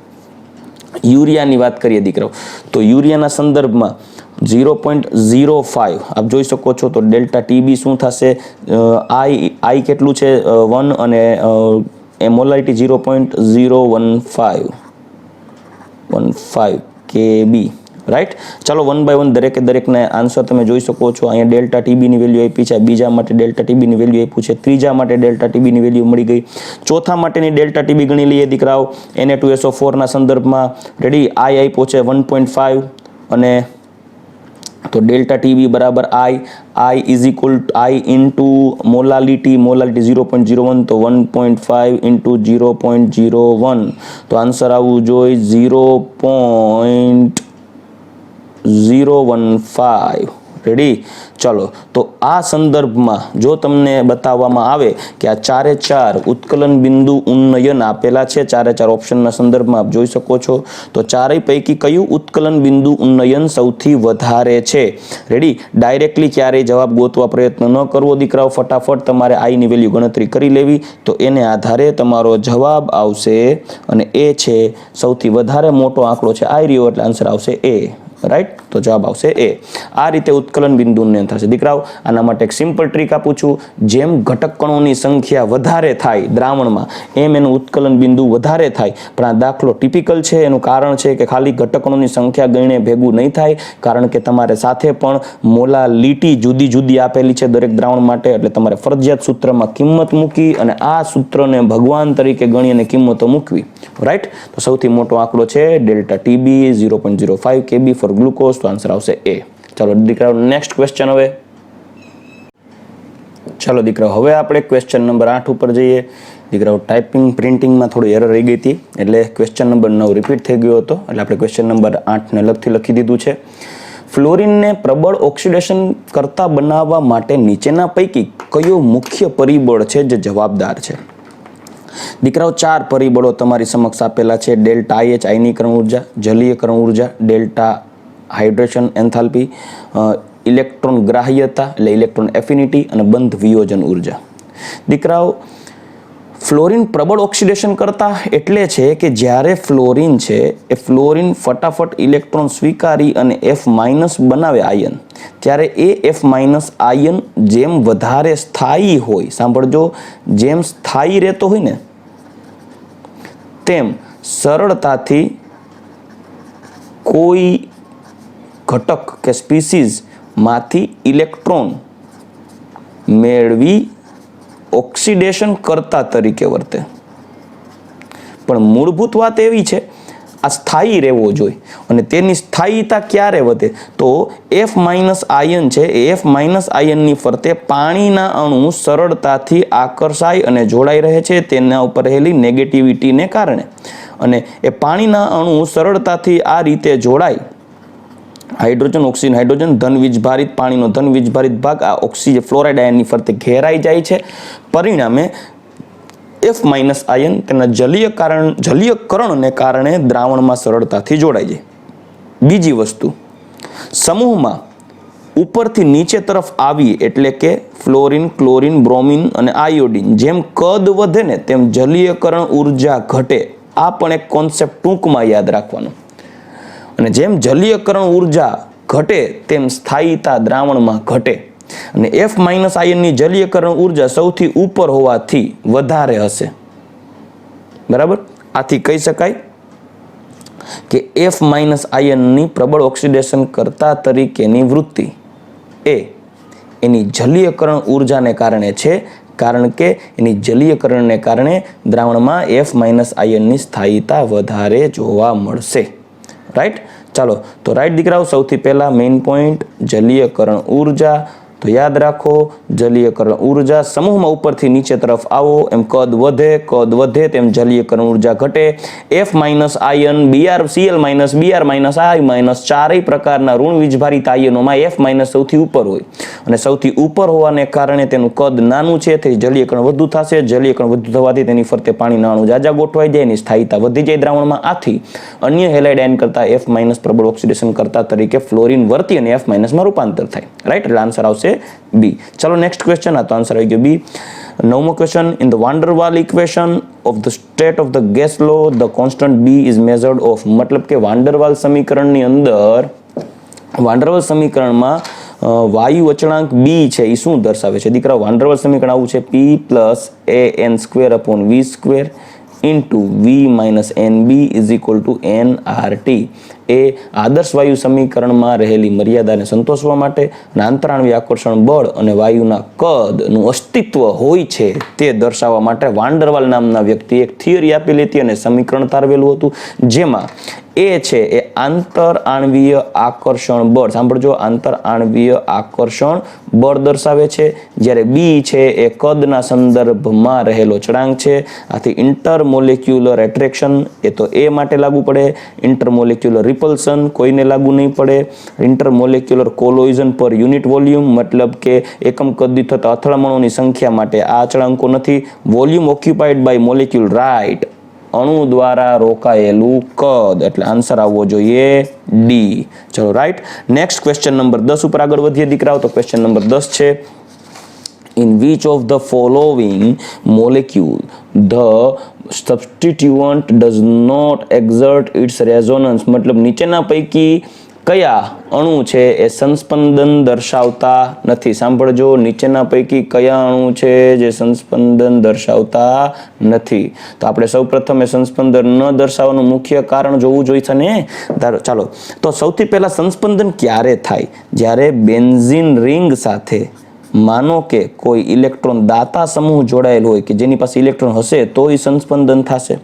યુરિયાની વાત કરીએ દીકરાઓ, તો યુરિયાના સંદર્ભમાં 0.05 આપ જોઈ શકો છો. તો ડેલ્ટા ટીબી શું થશે? I કેટલું છે 1 અને મોલારિટી 0.015 કેબી. રાઈટ? ચાલો 1 બાય 1 દરેકને આન્સર તમે જોઈ શકો છો. અહીંયા ડેલ્ટા ટીબીની વેલ્યુ આપી છે, બીજા માટે ડેલ્ટા ટીબીની વેલ્યુ આપ્યું છે, ત્રીજા માટે ડેલ્ટા ટીબીની વેલ્યુ મળી ગઈ. ચોથા માટેની ડેલ્ટા ટીબી ગણી લઈએ દીકરાઓ. Na2SO4 ના સંદર્ભમાં. રેડી? I આપ્યો છે 1.5 અને તો ડેલ્ટા ટીબી બરાબર I is equal I into molality 0.01 તો 1.5 ઇન્ટુ 0.01 તો આન્સર આવવું જોઈએ 0.015. રેડી? ચલો તો આ સંદર્ભમાં જો તમને બતાવવામાં આવે કે આ ચારે ચાર ઉત્કલન બિંદુ ઉન્નયન આપેલા છે, ચારે ચાર ઓપ્શનના સંદર્ભમાં આપ જોઈ શકો છો, તો ચારેય પૈકી કયું ઉત્કલન બિંદુ ઉન્નયન સૌથી વધારે છે? રેડી? ડાયરેક્ટલી ક્યારેય જવાબ ગોતવા પ્રયત્ન ન કરવો દીકરાઓ. ફટાફટ તમારે I ની વેલ્યુ ગણતરી કરી લેવી, તો એને આધારે તમારો જવાબ આવશે અને એ છે સૌથી વધારે મોટો આંકડો છે I રહ્યો એટલે આન્સર આવશે A. રાઈટ? તો જવાબ આવશે A. આ રીતે ઉત્કલન બિંદુ ઉન્નયન થશે દીકરાઓ. આના માટે એક સિમ્પલ ટ્રીક આપું છું. જેમ ઘટક કણોની સંખ્યા વધારે થાય દ્રાવણમાં એમ એનું ઉત્કલન બિંદુ વધારે થાય. પણ આ દાખલો ટિપિકલ છે. એનું કારણ છે કે ખાલી ઘટક કણોની સંખ્યા ગણીને ભેગું નહીં થાય, કારણ કે તમારે સાથે પણ મોલાલિટી જુદી જુદી આપેલી છે દરેક દ્રાવણ માટે. એટલે તમારે ફરજિયાત સૂત્રમાં કિંમત મૂકી અને આ સૂત્રને ભગવાન તરીકે ગણી અને કિંમતો મૂકવી. રાઈટ? તો સૌથી મોટો આંકડો છે ડેલ્ટા ટીબી 0.05 કેબી ફોર ગ્લુકોઝ. તો આન્સર આવશે A. ચાલો દીકરાઓ નેક્સ્ટ ક્વેશ્ચન. હવે ચાલો દીકરાઓ હવે આપણે ક્વેશ્ચન નંબર 8 ઉપર જઈએ. દીકરાઓ ટાઈપિંગ પ્રિન્ટિંગમાં થોડી એરર રહી ગઈ હતી એટલે ક્વેશ્ચન નંબર 9 રિપીટ થઈ ગયો હતો, એટલે આપણે ક્વેશ્ચન નંબર 8 ને અલગથી લખી દીધું છે. ફ્લોરિનને પ્રબળ ઓક્સિડેશન કરતા બનાવવા માટે નીચેના પૈકી કયો મુખ્ય પરિબળ છે જે જવાબદાર છે? દીકરાઓ ચાર પરિબળો તમારી સમક્ષ આપેલા છે. ડેલ્ટા IH આયનીકરણ ઉર્જા, જલીયકરણ ઉર્જા, ડેલ્ટા હાઇડ્રેશન એન્થાલ્પી, ઇલેક્ટ્રોન ગ્રાહ્યતા એટલે ઇલેક્ટ્રોન એફિનિટી અને બંધ વિયોજન ઉર્જા. દીકરાઓ ફ્લોરિન પ્રબળ ઓક્સિડેશન કરતા એટલે છે કે જ્યારે ફ્લોરિન છે એ ફ્લોરિન ફટાફટ ઇલેક્ટ્રોન સ્વીકારી અને F- બનાવે આયન, ત્યારે એ F- આયન જેમ વધારે સ્થાયી હોય, સાંભળજો, જેમ સ્થાયી રહેતો હોય ને તેમ સરળતાથી કોઈ ઘટક કે સ્પીસીઝ માંથી ઇલેક્ટ્રોન મેળવી ઓક્સિડેશન કરતા તરીકે વર્તે. પણ મૂળભૂત વાત એવી છે આ સ્થાયી રહેવો જોઈએ અને તેની સ્થાયીતા ક્યારે વધે તો F- આયન છે એ F- આયનની ફરતે પાણીના અણુ સરળતાથી આકર્ષાય અને જોડાઈ રહે છે તેના ઉપર રહેલી નેગેટિવિટીને કારણે. અને એ પાણીના અણુ સરળતાથી આ રીતે જોડાય, હાઇડ્રોજન ઓક્સિજન હાઇડ્રોજન ધન વીજભારિત પાણીનો ધન વીજભારિત ભાગ આ ઓક્સિજન ફ્લોરાઇડ આયનની ફરતે ઘેરાઈ જાય છે. પરિણામે F- આયન તેના જલીયકરણને કારણે દ્રાવણમાં સરળતાથી જોડાઈ જાય. બીજી વસ્તુ, સમૂહમાં ઉપરથી નીચે તરફ આવી એટલે કે ફ્લોરિન, ક્લોરિન, બ્રોમિન અને આયોડિન, જેમ કદ વધે ને તેમ જલીયકરણ ઉર્જા ઘટે. આ પણ એક કોન્સેપ્ટ ટૂંકમાં યાદ રાખવાનો. અને જેમ જલીયકરણ ઉર્જા ઘટે તેમ સ્થાયીતા દ્રાવણમાં ઘટે. અને F- આયનની જલીયકરણ ઉર્જા સૌથી ઉપર હોવાથી વધારે હશે. બરાબર? આથી કહી શકાય કે F- આયનની પ્રબળ ઓક્સિડેશન કરતા તરીકેની વૃત્તિ એ એની જલીયકરણ ઉર્જાને કારણે છે, કારણ કે એની જલીયકરણને કારણે દ્રાવણમાં F- આયનની સ્થાયીતા વધારે જોવા મળશે. રાઈટ? ચાલો, તો રાઈટ દીકરાઓ, સૌથી પહેલા મેઇન પોઈન્ટ જલીયકરણ ઉર્જા. તો યાદ રાખો, જલીયકરણ ઉર્જા, સમૂહમાં ઉપરથી નીચે તરફ આવો એમ કદ વધે તેમ જલીયકરણ ઉર્જા ઘટે. F- ion, Cl-, Br-, I- ચારેય પ્રકારના ઋણ વીજભારિત આયનોમાં F- સૌથી ઉપર હોય. અને સૌથી ઉપર હોવાને કારણે તેનું કદ નાનું છે, તેથી જલીયકરણ વધુ થશે. જલીયકરણ વધુ થવાથી તેની ફરતે પાણીના અણુ જાજા ગોઠવાઈ જાય, એની સ્થાયીતા વધી જાય દ્રાવણમાં. આથી અન્ય હેલાઇડ આયન કરતા F- પ્રબળ ઓક્સિડેશન કરતા તરીકે ફ્લોરિન વર્તી અને F- માં રૂપાંતર થાય. રાઈટ? એટલે આન્સર આવશે B. ચલો નેક્સ્ટ ક્વેશ્ચન. આ તો આન્સર આવી ગયો B. નવમો question. In the van der Waals equation of the state of the gas law the constant B is measured of. મતલબ કે વાન ડર વાલ સમીકરણની અંદર, વાન ડર વાલ સમીકરણમાં વાયુ અચળાંક B છે એ શું દર્શાવે છે દીકરા? વાન ડર વાલ સમીકરણ આવું છે, P + AN²/V² into V - NB = nRT. એ આદર્શ વાયુ સમીકરણમાં રહેલી મર્યાદાને સંતોષવા માટે અને આંતરાણવીય આકર્ષણ બળ અને વાયુના કદનું અસ્તિત્વ હોય છે તે દર્શાવવા માટે વાન ડર વાલ નામના વ્યક્તિએ એક થિયરી આપેલી હતી અને સમીકરણ તારવેલું હતું, જેમાં એ છે એ આંતરઆણવીય આકર્ષણ બળ, સાંભળજો, આંતરઆણવીય આકર્ષણ બળ દર્શાવે છે, જ્યારે B છે એ કદના સંદર્ભમાં રહેલો ચળાંક છે. આથી ઇન્ટરમોલેક્યુલર એટ્રેક્શન એ તો એ માટે લાગુ પડે, ઇન્ટરમોલેક્યુલર રિપલ્શન કોઈને લાગુ નહીં પડે, ઇન્ટરમોલેક્યુલર કોલોઇઝન પર યુનિટ વોલ્યુમ મતલબ કે એકમ કદથી થતા અથડામણોની સંખ્યા માટે આ અચળાંકો નથી. Volume occupied by molecule, right, અણુ દ્વારા રોકાયેલું કદ, એટલે આન્સર આવવો જોઈએ D. ચલો રાઈટ. નેક્સ્ટ ક્વેશ્ચન નંબર 10 ઉપર આગળ વધીએ દીકરાઓ. તો ક્વેશ્ચન નંબર 10 છે, in which of the following molecule the substituent does not exert its resonance. મતલબ નીચેના પૈકી કયા અણુ છે એ સંસ્પંદન દર્શાવતા નથી? સાંભળજો, નીચેના પૈકી કયા અણુ છે જે સંસ્પંદન દર્શાવતા નથી? તો આપણે સૌપ્રથમ એ સંસ્પંદન ન દર્શાવવાનું મુખ્ય કારણ જોવું જોઈશે ને. ચાલો, તો સૌથી પહેલા સંસ્પંદન ક્યારે થાય? જ્યારે બેન્ઝીન રિંગ સાથે માનો કે કોઈ ઇલેક્ટ્રોન દાતા સમૂહ જોડાયેલ હોય કે જેની પાસે ઇલેક્ટ્રોન હશે તો એ સંસ્પંદન થશે.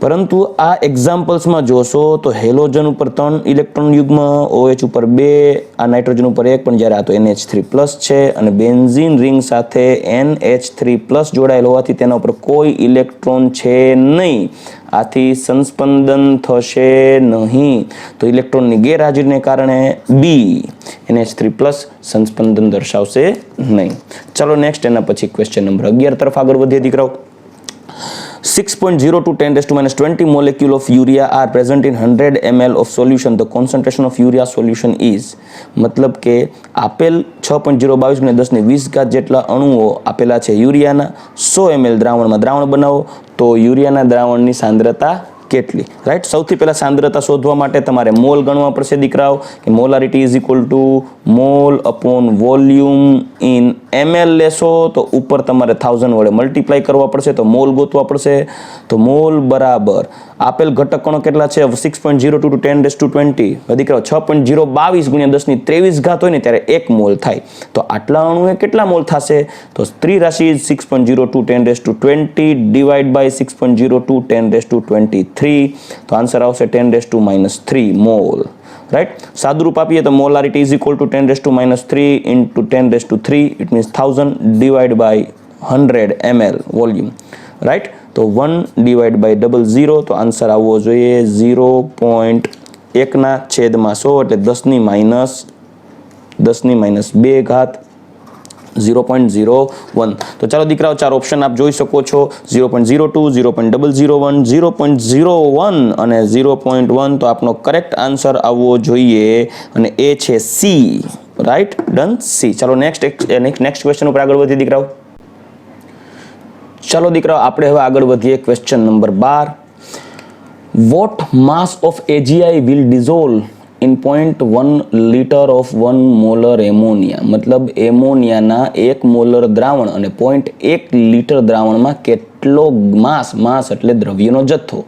પરંતુ આ એક્ઝામ્પલ્સમાં જોશો તો હેલોજન ઉપર 3 ઇલેક્ટ્રોન યુગ્મ, OH ઉપર 2, આ નાઇટ્રોજન ઉપર 1, પણ જ્યારે આ તો NH3+ છે અને બેન્ઝીન રિંગ સાથે NH3+ જોડાયેલ હોવાથી તેના ઉપર કોઈ ઇલેક્ટ્રોન છે નહીં. આથી સંસ્પંદન થશે નહીં. તો ઇલેક્ટ્રોનની ગેરહાજરીને કારણે B NH3+ સંસ્પંદન દર્શાવશે નહીં. ચલો નેક્સ્ટ, એના પછી ક્વેશ્ચન નંબર 11 તરફ આગળ વધીએ દીકરાઓ. 6.02 × 10⁻20 molecule of urea are present in 100 ml of solution. The concentration of urea solution is. મતલબ કે આપેલ 6.022 × 10⁻20 જેટલા અણુઓ આપેલા છે યુરિયાના 100 ml દ્રાવણમાં. દ્રાવણ બનાવો તો યુરિયાના દ્રાવણની સાંદ્રતા કેટલી? રાઈટ. સૌથી પહેલા સાંદ્રતા શોધવા માટે તમારે મોલ ગણવા પડશે દીકરાઓ, કે molarity = mall upon volume in ml લેશો તો ઉપર તમારે 1000 વડે મલ્ટીપ્લાય કરવા પડશે, તો મોલ ગોતવા પડશે. તો મોલ બરાબર આપેલ ઘટક કણો કેટલા છે? 6.02 × 10⁻20 દીકરાઓ 6.022 × 10⁻23 હોય ને ત્યારે 1 મોલ થાય. તો આટલા અણુએ કેટલા મોલ થશે? તો ત્રિરાશિ 6.02 × 10⁻20 ડિવાઈડ બાય 6.02 × 10⁻23, તો આન્સર આવશે 10⁻³ મોલ. રાઈટ. સાદુરૂપ આપીએ તો molarity = 10⁻³ into 10⁻³ it means 1000 divide by 100 ml volume. Right. તો 1 ડિવાઈડ બાય 00, તો આન્સર આવવો જોઈએ 0.1/100, એટલે 10⁻² 0.01. તો ચાલો દીકરાઓ ચાર ઓપ્શન આપ જોઈ શકો છો 0.02, 0.001, 0.01 અને 0.1. તો આપનો કરેક્ટ આન્સર આવવો જોઈએ અને એ છે સી. Right, done, C. ચાલો નેક્સ્ટ ક્વેશ્ચન ઉપર આગળ વધીએ દીકરાઓ. ચાલો દીકરાઓ આપણે હવે આગળ વધીએ question number 12. What mass of AgI will dissolve in 0.1 litre of 1 molar ammonia. મતલબ એમોનિયાના 1 મોલર દ્રાવણ અને 0.1 લીટર દ્રાવણમાં કેટલો માસ એટલે દ્રવ્યનો જથ્થો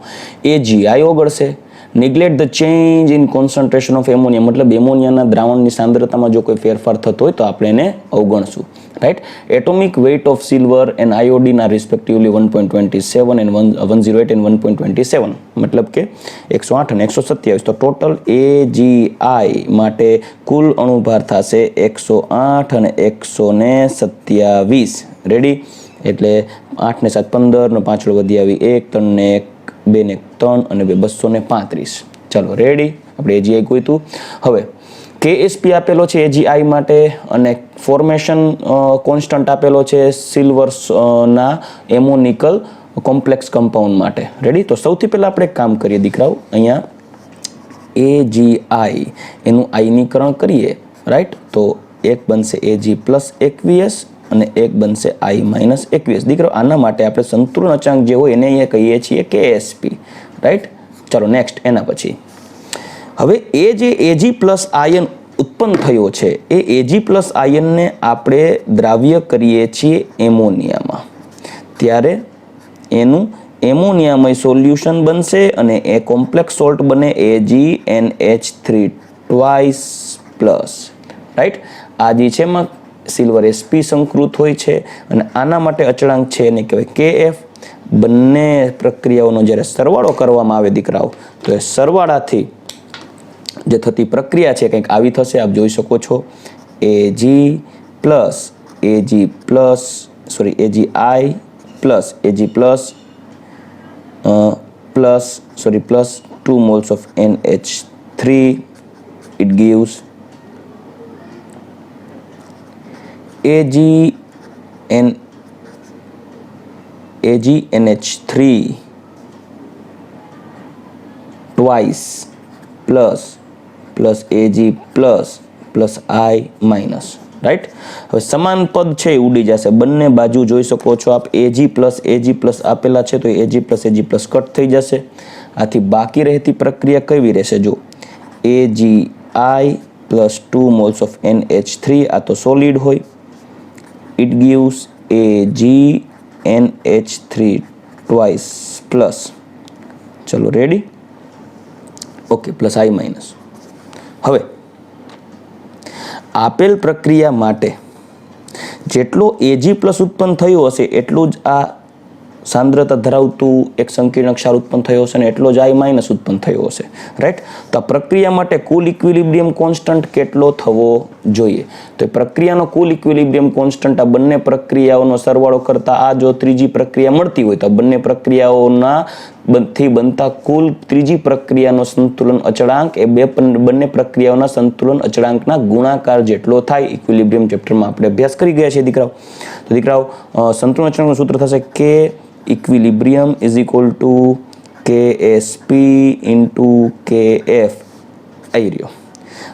AgI ઓગળશે. Neglect the change in concentration of ammonia. મતલબ એમોનિયાના દ્રાવણની સાંદ્રતામાં જો કોઈ ફેરફાર થતો હોય તો આપણે એને અવગણશું. Right. Atomic weight of silver and iodine are respectively 1.27 and 108 and 1.27. મતલબ કે 108 અને 127. તો ટોટલ AgI માટે કુલ અણુભાર થશે 108 અને 127. રેડી. એટલે 8 ને 7 15 ને 5 વધી આવી 1 3 ને 1 2 ને 3 અને 2 235. ચાલો રેડી. આપણે AgI ગોઈતું. હવે KSP આપેલો છે AgI માટે અને ફોર્મેશન કોન્સ્ટન્ટ આપેલો છે સિલ્વર ના એમોનિકલ કોમ્પ્લેક્સ કમ્પાઉન્ડ માટે. રેડી. તો સૌથી પહેલા આપણે કામ કરીએ દીકરાઓ. અહીંયા AgI એનું આયનીકરણ કરીએ. રાઈટ. તો એક બનશે Ag પ્લસ એકવીએસ અને એક બનશે I માઇનસ એકવીએસ. દીકરો આના માટે આપણે સંતુલન અચાંક જે હોય એને અહીંયા કહીએ છીએ KSP. રાઈટ. ચાલો નેક્સ્ટ એના પછી હવે એ જે Ag પ્લસ આયન ઉત્પન્ન થયો છે એ Ag પ્લસ આયનને આપણે દ્રાવ્ય કરીએ છીએ એમોનિયામાં, ત્યારે એનું એમોનિયામય સોલ્યુશન બનશે અને એ કોમ્પ્લેક્સ સોલ્ટ બને AgNH3 ટ્વાઇસ પ્લસ. રાઈટ. આ જે છે એમાં સિલ્વર sp સંકૃત હોય છે અને આના માટે અચળાંક છે એને કહેવાય KF. બંને પ્રક્રિયાઓનો જ્યારે સરવાળો કરવામાં આવે દીકરાઓ તો એ સરવાળાથી જે થતી પ્રક્રિયા છે કંઈક આવી થશે. આપ જોઈ શકો છો AgI plus plus 2 moles of NH3. It gives AgNH3 twice plus Ag plus I minus. Right. હવે સમાન પદ છે એ ઉડી જશે. બંને બાજુ જોઈ શકો છો આપ Ag પ્લસ આપેલા છે તો Ag પ્લસ કટ થઈ જશે. આથી બાકી રહેતી પ્રક્રિયા કેવી રહેશે? જો AgI plus 2 moles of NH3 આ તો સોલિડ હોય. It gives AgNH3 twice plus. ચલો ready. Okay. Plus I minus. હવે આપેલ પ્રક્રિયા માટે જેટલો Ag પ્લસ ઉત્પન્ન થયો હશે એટલું જ આ સાંદ્રતા ધરાવતું એક સંકીર્ણ ક્ષાર ઉત્પન્ન થયો હશે અને એટલો જ I માઇનસ ઉત્પન્ન થયો હશે. રાઈટ. તો આ પ્રક્રિયા માટે કુલ ઇક્વિલિબ્રિયમ કોન્સ્ટન્ટ કેટલો થવો જોઈએ? તો એ પ્રક્રિયાનો કુલ ઇક્વિલિબ્રિયમ કોન્સ્ટન્ટ આ બંને પ્રક્રિયાઓનો સરવાળો કરતા આ જો ત્રીજી પ્રક્રિયા મળતી હોય તો બંને પ્રક્રિયાઓના થી બનતા કુલ ત્રીજી પ્રક્રિયાનો સંતુલન અચળાંક એ બંને પ્રક્રિયાઓના સંતુલન અચળાંકના ગુણાકાર જેટલો થાય. ઇક્વિલિબ્રિયમ ચેપ્ટરમાં આપણે અભ્યાસ કરી ગયા છીએ દીકરાઓ. તો દીકરાઓ સંતુલન અચળાંકનું સૂત્ર થશે કે equilibrium is equal to KSP into KF. આવી રહ્યો.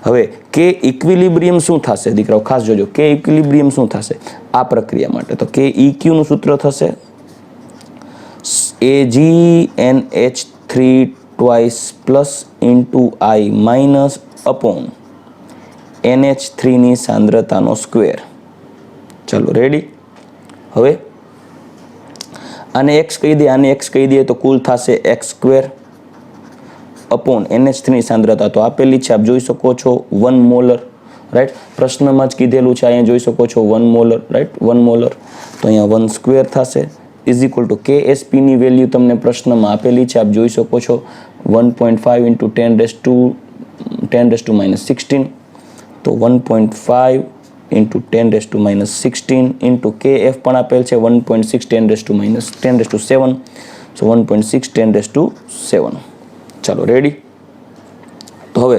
હવે કે ઇક્વિલિબ્રિયમ શું થશે દીકરાઓ? ખાસ જોજો કે ઇક્વિલિબ્રિયમ શું થશે આ પ્રક્રિયા માટે. તો કે EQ નું સૂત્ર થશે AgNH3 twice plus into I minus upon NH3 ની સાંદ્રતાનો સ્ક્વેર. ચલો રેડી. હવે આને x કહી દે, આને x કહી દે તો કુલ થશે x સ્ક્વેર અપોન NH3 ની સાંદ્રતા તો આપેલી છે આપ જોઈ શકો છો 1 મોલર. રાઈટ. પ્રશ્નમાં જ કીધેલું છે અહીંયા જોઈ શકો છો 1 મોલર. રાઈટ. 1 મોલર તો અહીંયા 1 સ્ક્વેર થશે ઇઝ ઇક્વલ ટુ KSP ની વેલ્યુ તમને પ્રશ્નમાં આપેલી છે આપ જોઈ શકો છો 1.5 into 10 - 16. તો 1.5 into 10 - 16 into KF પણ આપેલ છે 1.6 10 - 7. સો 1.6 10 - 7. ચાલો રેડી. તો હવે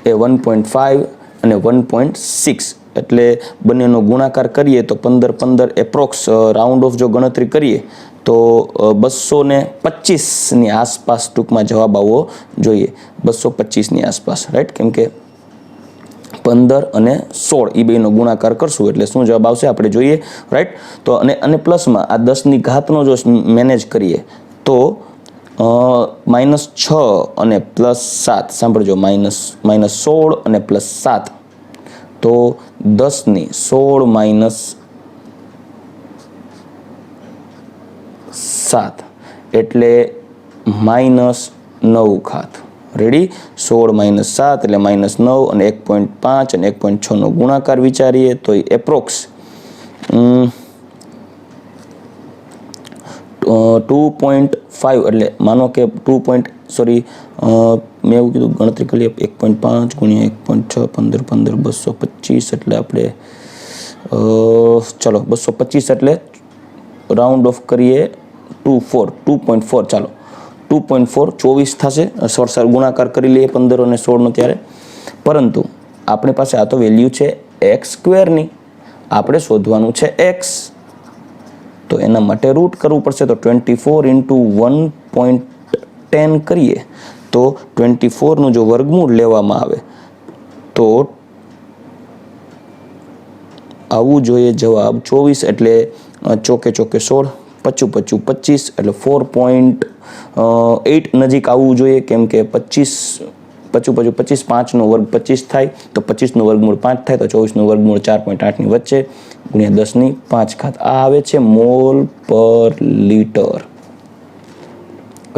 એ 1.5 અને 1.6 એટલે બંનેનો ગુણાકાર કરીએ તો 15 15 એપ્રોક્સ રાઉન્ડ ઓફ જો ગણતરી કરીએ તો 225ની આસપાસ ટૂંકમાં જવાબ આવવો જોઈએ, 225ની આસપાસ, રાઈટ. કેમ કે 15 અને 16 એ બેનો ગુણાકાર કરશું એટલે શું જવાબ આવશે આપણે જોઈએ, રાઈટ. તો અને પ્લસમાં આ 10ની ઘાતનો જો મેનેજ કરીએ તો -6 અને +7, સાંભળજો, -16 અને +7, તો 10ની 16 -7 એટલે -9 ઘાત. રેડી? 16 - 7 એટલે -9 અને 1.5 અને 1.6 નો ગુણાકાર વિચારીએ તો એપ્રોક્સ 2.5 એટલે માનો કે મેં એવું કીધું ગણતરી કરીએ 1.5 × 1.6 15 15 225 એટલે આપણે ચલો 225 એટલે રાઉન્ડ ઓફ કરીએ 2.4 ચાલો 2.4 24 થશે. સર ગુણાકાર કરી લઈએ 15 અને 16 નો ત્યારે. પરંતુ આપણી પાસે આ તો વેલ્યુ છે x² ની, આપણે શોધવાનું છે x, તો એના માટે રૂટ કરવું પડશે. તો 24 × 1.10 કરીએ તો 24 નું જો વર્ગમૂળ લેવામાં આવે તો આવવું જોઈએ જવાબ 24 એટલે ચોકે 16 25 25 એટલે 4.8 નજીક આવવું જોઈએ. કેમ કે 25 5 નો વર્ગ 25 થાય તો 25 નું વર્ગમૂળ 5 થાય તો 24 નું વર્ગમૂળ 4.8 ની વચ્ચે ગુણ્યા 10 ની 5 ઘાત. આ આવે છે મોલ પર લીટર,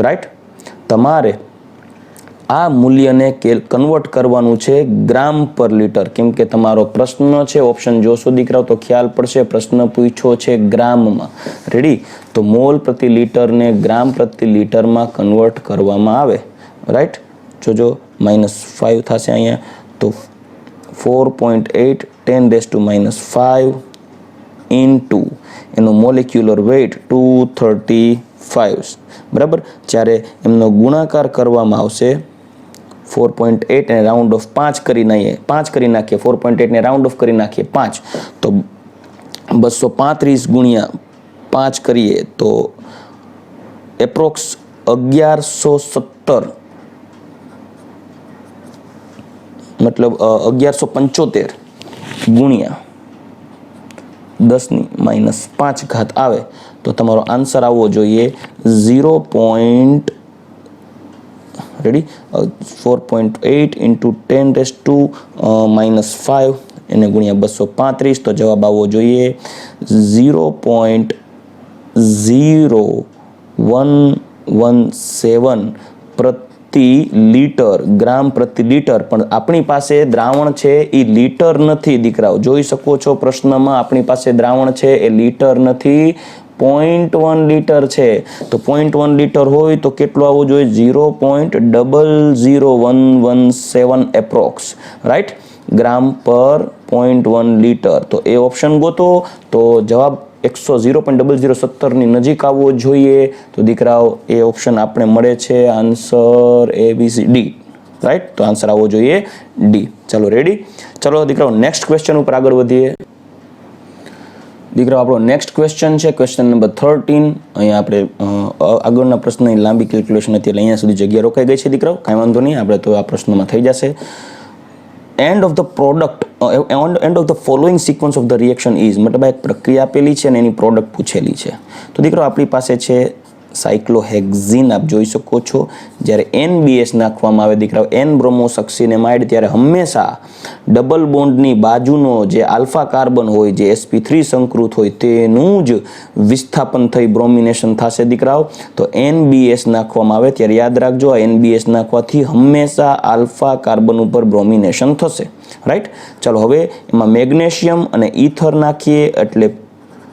રાઈટ. તમારે આ મૂલ્યને કન્વર્ટ કરવાનું છે ગ્રામ પર લીટર. કેમ કે તમારો પ્રશ્ન છે, ઓપ્શન જોશો દીકરાઓ તો ખ્યાલ પડશે, પ્રશ્ન પૂછ્યો છે ગ્રામમાં. રેડી? તો મોલ પ્રતિ લીટરને ગ્રામ પ્રતિ લીટરમાં કન્વર્ટ કરવામાં આવે, રાઈટ. જોજો -5 થશે અહીંયા તો 4.8 10⁻⁵ ઇન્ટુ એનો મોલેક્યુલર વેઇટ 235, બરાબર. જ્યારે એમનો ગુણાકાર કરવામાં આવશે 4.8 ને રાઉન્ડ ઓફ 5 કરી નાખીએ 4.8 ને રાઉન્ડ ઓફ કરી નાખીએ 5 તો 235 ગુણ્યા 5 કરીએ તો એપ્રોક્સ 1117 મતલબ 1175 ગુણ્યા 10⁻⁵ આવે તો તમારો આન્સર આવવો જોઈએ 4.8 × 10⁻⁵ એને ગુણ્યા 235 તો જવાબ આવવો જોઈએ 0.0117 પ્રતિ લીટર, ગ્રામ પ્રતિ લીટર. પણ આપણી પાસે દ્રાવણ છે એ લીટર નથી દીકરાઓ, જોઈ શકો છો પ્રશ્નમાં આપણી પાસે દ્રાવણ છે એ લીટર નથી, 0.1 લીટર છે. તો 0.1 લીટર હોય તો કેટલું આવવું જોઈએ? 0.00117 એપ્રોક્સ, રાઈટ, ગ્રામ પર 0.1 લીટર. તો એ ઓપ્શન ગોતો તો જવાબ 0.0017 ની નજીક આવવો જોઈએ. તો દીકરાઓ એ ઓપ્શન આપણે મળે છે આન્સર ABC D, રાઈટ. તો આન્સર આવવો જોઈએ D. ચાલો રેડી? ચલો દીકરાઓ નેક્સ્ટ ક્વેશ્ચન ઉપર આગળ વધીએ. દીકરાઓ આપણો નેક્સ્ટ ક્વેશ્ચન છે ક્વેશ્ચન નંબર 13. અહીંયા આપણે આગળના પ્રશ્નની લાંબી કેલ્ક્યુલેશન હતી એટલે અહીંયા સુધી જગ્યા રોકાઈ ગઈ છે દીકરાઓ, કાંઈ વાંધો નહીં, આપણે તો આ પ્રશ્નમાં થઈ જશે. End of the following sequence of the reaction is, મતલબ એક પ્રક્રિયા આપેલી છે અને એની પ્રોડક્ટ પૂછેલી છે. તો દીકરો આપણી પાસે છે સાયક્લોહેક્ઝીન, આપ જોઈ શકો છો. જ્યારે NBS નાખવામાં આવે દીકરાઓ, N બ્રોમોસક્સિનેમાઇડ, ત્યારે હંમેશા ડબલ બોન્ડની બાજુનો જે આલ્ફા કાર્બન હોય, જે sp3 સંકૃત હોય, તેનું જ વિસ્થાપન થઈ બ્રોમિનેશન થશે દીકરાઓ. તો NBS નાખવામાં આવે ત્યારે યાદ રાખજો, આ NBS નાખવાથી હંમેશા આલ્ફા કાર્બન ઉપર બ્રોમિનેશન થશે, રાઈટ. ચાલો હવે એમાં મેગ્નેશિયમ અને ઈથર નાખીએ એટલે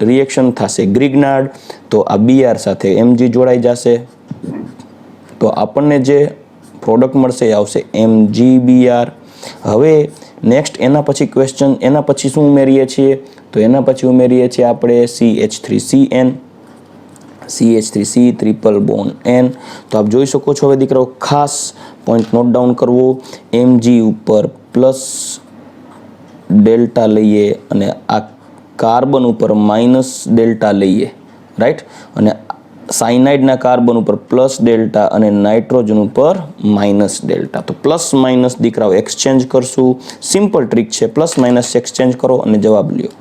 રિએક્શન થશે ગ્રિગ્નાર્ડ. તો આ Br સાથે Mg જોડાઈ જશે તો આપણને જે પ્રોડક્ટ મળશે એ આવશે MgBr. હવે નેક્સ્ટ એના પછી ક્વેશ્ચન, એના પછી શું ઉમેરીએ છીએ? તો એના પછી ઉમેરીએ છીએ આપણે CH3CN, CH3C triple bond N. તો આપ જોઈ શકો છો હવે દીકરાઓ, ખાસ પોઈન્ટ નોટ ડાઉન કરવો, Mg ઉપર પ્લસ ડેલ્ટા લઈએ અને આ કાર્બન ઉપર માઇનસ ડેલ્ટા લઈએ, રાઈટ, અને સાયનાઇડના કાર્બન ઉપર પ્લસ ડેલ્ટા અને નાઇટ્રોજન ઉપર માઇનસ ડેલ્ટા. તો પ્લસ માઇનસ દીકરાઓ એક્સચેન્જ કરશું. સિમ્પલ ટ્રીક છે, પ્લસ માઇનસ એક્સચેન્જ કરો અને જવાબ લ્યો.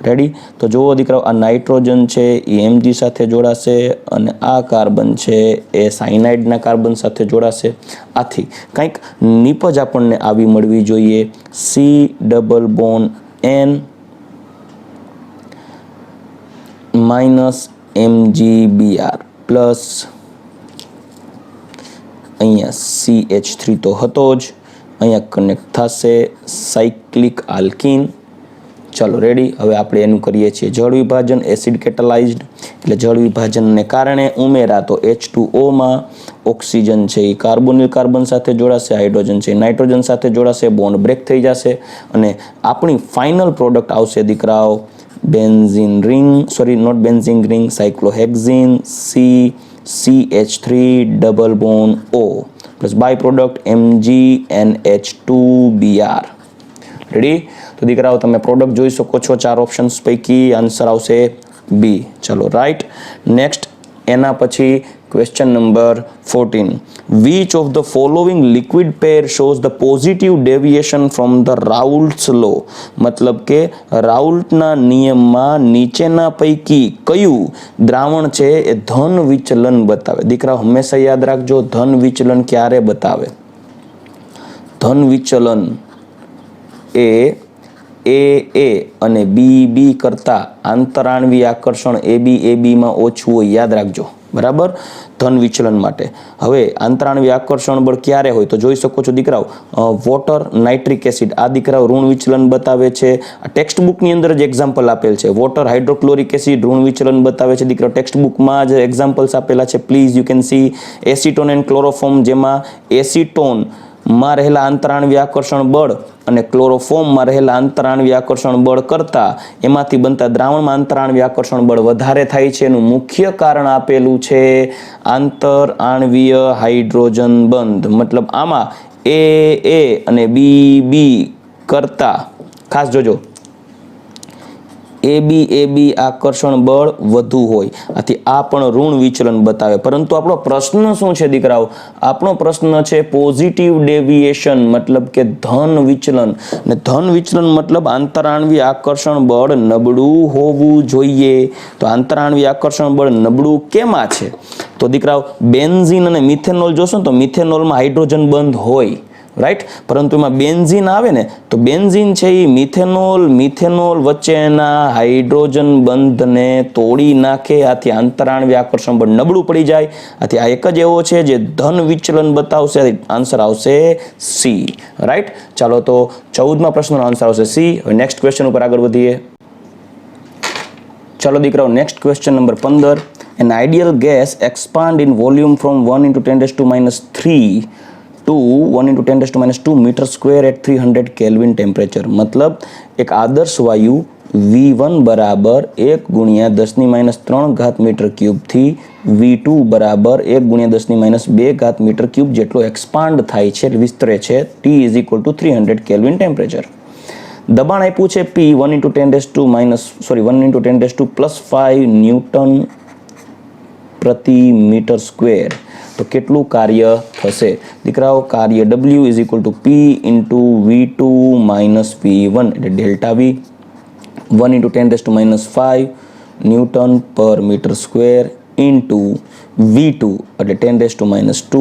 રેડી? તો જુઓ દીકરાઓ, આ નાઇટ્રોજન છે એ એમજી સાથે જોડાશે અને આ કાર્બન છે એ સાયનાઇડના કાર્બન સાથે જોડાશે. આથી કંઈક નીપજ આપણને આવી મળવી જોઈએ. C double bond N minus MgBr plus અહીંયા CH3 તો હતો જ, અહીંયા કનેક્ટ થશે સાયક્લિક આલ્કીન. ચાલો રેડી. હવે આપણે એનું કરીએ છીએ જળ વિભાજન. એસિડ કેટાલાઇઝ્ડ એટલે જળ વિભાજનને કારણે ઉમેરાતો H2O ઓક્સિજન છે એ કાર્બોનિલ કાર્બન સાથે જોડાશે, હાઇડ્રોજન છે નાઇટ્રોજન સાથે જોડાશે, બોન્ડ બ્રેક થઈ જશે અને આપણી ફાઇનલ પ્રોડક્ટ આવશે દીકરાઓ benzene ring, sorry not benzene ring, cyclohexene CH3 double bond O plus by product MgNH2Br. Ready? તો દીકરાઓ તમે પ્રોડક્ટ જોઈ શકો છો 4 ઓપ્શન્સ પૈકી આન્સર આવશે બી. ચલો રાઈટ. નેક્સ્ટ એના પછી question number 14. Which of the following liquid pair shows the positive deviation from the Raoult's law? મતલબ કે રાઉલ્ટના નિયમમાં નીચેના પૈકી કયું દ્રાવણ છે એ ધન વિચલન બતાવે? દીકરા હંમેશા યાદ રાખજો, ધન વિચલન ક્યારે બતાવે? ધન વિચલન એ અને બી કરતા આંતરાણવી આકર્ષણ AB માં ઓછું હોય, યાદ રાખજો. બરાબર? ધન વિચલન માટે. હવે આંતરાણવી આકર્ષણ બળ ક્યારે હોય? તો જોઈ શકો છો દીકરાઓ, વોટર, નાઇટ્રિક એસિડ, આ દીકરાઓ ઋણ વિચલન બતાવે છે. આ ટેક્સ્ટ બુકની અંદર જ એક્ઝામ્પલ આપેલ છે. વોટર, હાઇડ્રોક્લોરિક એસિડ ઋણ વિચલન બતાવે છે દીકરાઓ. ટેક્સ્ટ બુકમાં જ એક્ઝામ્પલ્સ આપેલા છે. Please you can see acetone and chloroform, જેમાં એસિટોન માં રહેલા આંતરાણવી આકર્ષણ બળ અને ક્લોરોફોર્મમાં રહેલા આંતરાણવી આકર્ષણ બળ કરતા એમાંથી બનતા દ્રાવણમાં આંતરાણવી આકર્ષણ બળ વધારે થાય છે. એનું મુખ્ય કારણ આપેલું છે આંતરઆણવીય હાઇડ્રોજન બંધ. મતલબ આમાં એ અને બી કરતા ખાસ જોજો AB આકર્ષણ બળ વધુ હોય. આથી આ પણ ઋણ વિચલન બતાવે. પરંતુ આપણો પ્રશ્ન શું છે દીકરાઓ? આપણો પ્રશ્ન છે પોઝિટિવ ડેવિએશન, મતલબ કે ધન વિચલન. ને ધન વિચલન મતલબ આંતરાણવી આકર્ષણ બળ નબળું હોવું જોઈએ. તો આંતરાણવી આકર્ષણ બળ નબળું કેમાં છે? તો દીકરાઓ બેન્ઝીન અને મિથેનોલ જોશો ને તો મિથેનોલમાં હાઇડ્રોજન બંધ હોય, રાઈટ, પરંતુ એમાં બેન્ઝીન આવે ને તો બેન્ઝીન છે એ મિથેનોલ વચ્ચેના હાઇડ્રોજન બંધને તોડી નાખે. આથી આંતરાણવી આકર્ષણ બળ નબળું પડી જાય. આથી આ એક જ એવો છે જે ધન વિચલન બતાવશે. આન્સર આવશે સી. રાઈટ? ચાલો તો 14મા પ્રશ્નનો આન્સર આવશે સી. હવે નેક્સ્ટ ક્વેશ્ચન ઉપર આગળ વધીએ. ચાલો દીકરાઓ, next question number 15. An ideal gas expand in volume from 1 × 10⁻³ to 1 × 10⁻² metre square at 300 kelvin temperature. મતલબ એક આદર્શ વાયુ V1 બરાબર 1 × 10⁻³ મીટર ક્યુબ થી V2 બરાબર 1 × 10⁻² મીટર ક્યુબ જેટલો એક્સપાન્ડ થાય છે, વિસ્તરે છે. T = 300 kelvin temperature. દબાણ આપ્યું છે P 1 × 10⁻5 ન્યૂટન પ્રતિ મીટર સ્ક્વેર. તો કેટલું કાર્ય થશે દીકરાઓ? કાર્ય W = P × V2 - V1 એટલે ડેલ્ટા V. 1 × 10⁻5 ન્યૂટન પર મીટર સ્ક્વેર ઇન્ટુ V2 એટલે 10⁻²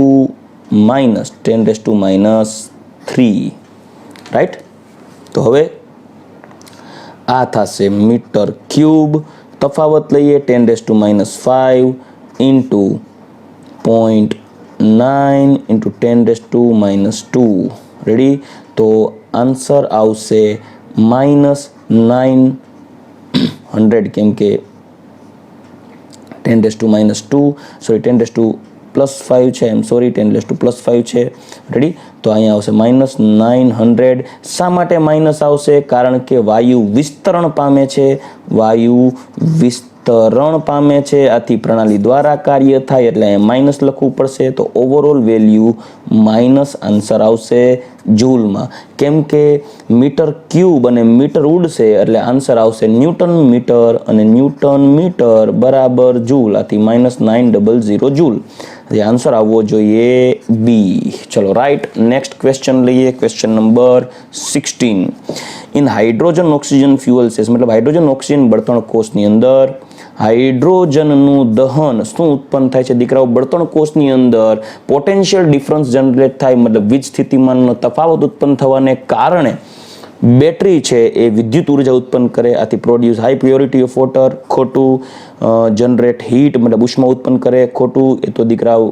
માઇનસ 10⁻³ રાઈટ. તો હવે આ થશે મીટર ક્યુબ. તફાવત લઈએ 10⁻5 ઇન્ટુ 0.9 × 10⁻². રેડી? તો આન્સર આવશે -900, કેમ કે 10⁻² સોરી 10⁻+5 છે, 10⁻+5 છે. રેડી? તો અહીંયા આવશે -900. શા માટે માઇનસ આવશે? કારણ કે વાયુ વિસ્તરણ પામે છે. વાયુ વિસ્તરણ ત્રણ પામે છે, આથી પ્રણાલી દ્વારા કાર્ય થાય એટલે માઇનસ લખવું પડશે. તો ઓવરઓલ વેલ્યુ માઇનસ આન્સર આવશે જૂલમાં. કેમ કે મીટર ક્યુબ અને મીટર ઉડશે એટલે આન્સર આવશે ન્યૂટન મીટર, અને ન્યૂટન મીટર બરાબર જૂલ, આથી -900 જૂલ. આન્સર આવવો જોઈએ બી. ચલો રાઈટ. નેક્સ્ટ ક્વેશ્ચન લઈએ, question number 16. In hydrogen oxygen fuel cells, મતલબ હાઇડ્રોજન ઓક્સિજન બળતણ કોષની અંદર હાઇડ્રોજનનું દહન શું ઉત્પન્ન થાય છે દીકરાઓ? બળતણ કોષની અંદર પોટેન્શિયલ ડિફરન્સ જનરેટ થાય, મતલબ વીજ સ્થિતિમાનનો તફાવત ઉત્પન્ન થવાને કારણે બેટરી છે એ વિદ્યુત ઉર્જા ઉત્પન્ન કરે, આથી produce high purity of water, ખોટું. જનરેટ હીટ મતલબ ઉષ્મા ઉત્પન્ન કરે, ખોટું. એ તો દીકરાઓ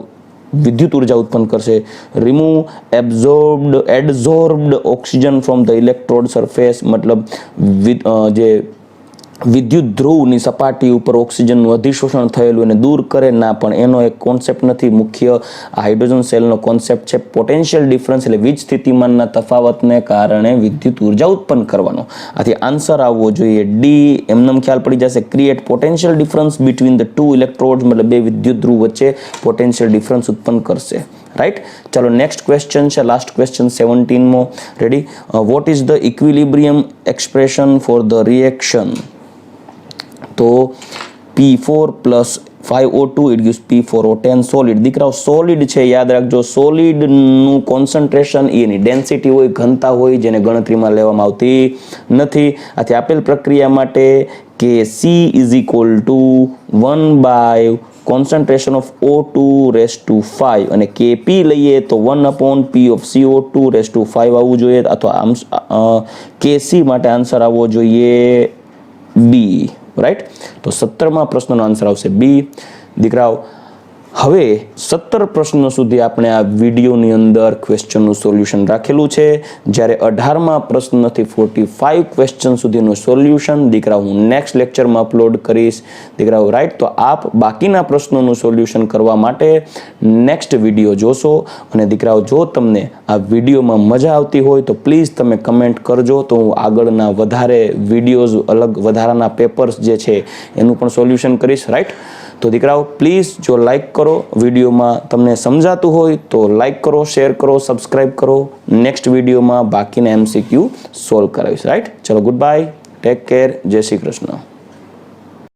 વિદ્યુત ઉર્જા ઉત્પન્ન કરશે. Remove adsorbed oxygen from the electrode surface, મતલબ જે વિદ્યુત ધ્રુવની સપાટી ઉપર ઓક્સિજનનું અધિશોષણ થયેલું એને દૂર કરે ના, પણ એનો એક કોન્સેપ્ટ નથી. મુખ્ય હાઇડ્રોજન સેલનો કોન્સેપ્ટ છે પોટેન્શિયલ ડિફરન્સ, એટલે વીજ સ્થિતિમાનના તફાવતને કારણે વિદ્યુત ઉર્જા ઉત્પન્ન કરવાનો. આથી આન્સર આવવો જોઈએ ડી. એમનેમ ખ્યાલ પડી જશે. Create potential difference between the two electrodes, મતલબ બે વિદ્યુત ધ્રુવ વચ્ચે પોટેન્શિયલ ડિફરન્સ ઉત્પન્ન કરશે. રાઈટ. ચલો નેક્સ્ટ ક્વેશ્ચન છે, લાસ્ટ ક્વેશ્ચન 17મો. Ready. What is the equilibrium expression for the reaction? તો P4 plus 5O2 it gives P4O10 solid. દીકરાઓ સોલિડ છે યાદ રાખજો. સોલિડનું કોન્સન્ટ્રેશન એની ડેન્સિટી હોય, ઘનતા હોય, જેને ગણતરીમાં લેવામાં આવતી નથી. આથી આપેલ પ્રક્રિયા માટે Kc is equal to 1/, concentration of O2 raised to 5, અને Kp લઈએ તો 1/P of CO2 raised to 5 આવવું જોઈએ, અથવા Kc માટે આન્સર આવવો જોઈએ બી. રાઈટ. તો 17મા પ્રશ્નનો આન્સર આવશે બી. દીકરાઓ હવે 17 પ્રશ્નો સુધી આપણે આ વિડીયોની અંદર ક્વેશ્ચનનું સોલ્યુશન રાખેલું છે, જ્યારે 18મા પ્રશ્નથી 45 ક્વેશ્ચન સુધીનું સોલ્યુશન દીકરાઓ હું નેક્સ્ટ લેક્ચરમાં અપલોડ કરીશ. દીકરાઓ રાઈટ. તો આપ બાકીના પ્રશ્નોનું સોલ્યુશન કરવા માટે નેક્સ્ટ વિડીયો જોશો. અને દીકરાઓ જો તમને આ વિડીયોમાં મજા આવતી હોય તો પ્લીઝ તમે કમેન્ટ કરજો, તો હું આગળના વધારે વિડીયોઝ, અલગ વધારાના પેપર્સ જે છે એનું પણ સોલ્યુશન કરીશ. રાઈટ. તો દીકરાઓ પ્લીઝ જો લાઈક કરો, વિડીયોમાં તમને સમજાતું હોય તો લાઈક કરો, શેર કરો, સબસ્ક્રાઈબ કરો. નેક્સ્ટ વિડીયોમાં બાકીના MCQ સોલ્વ કરાવીશ. રાઈટ. ચલો ગુડ બાય, ટેક કેર, જય શ્રી કૃષ્ણ.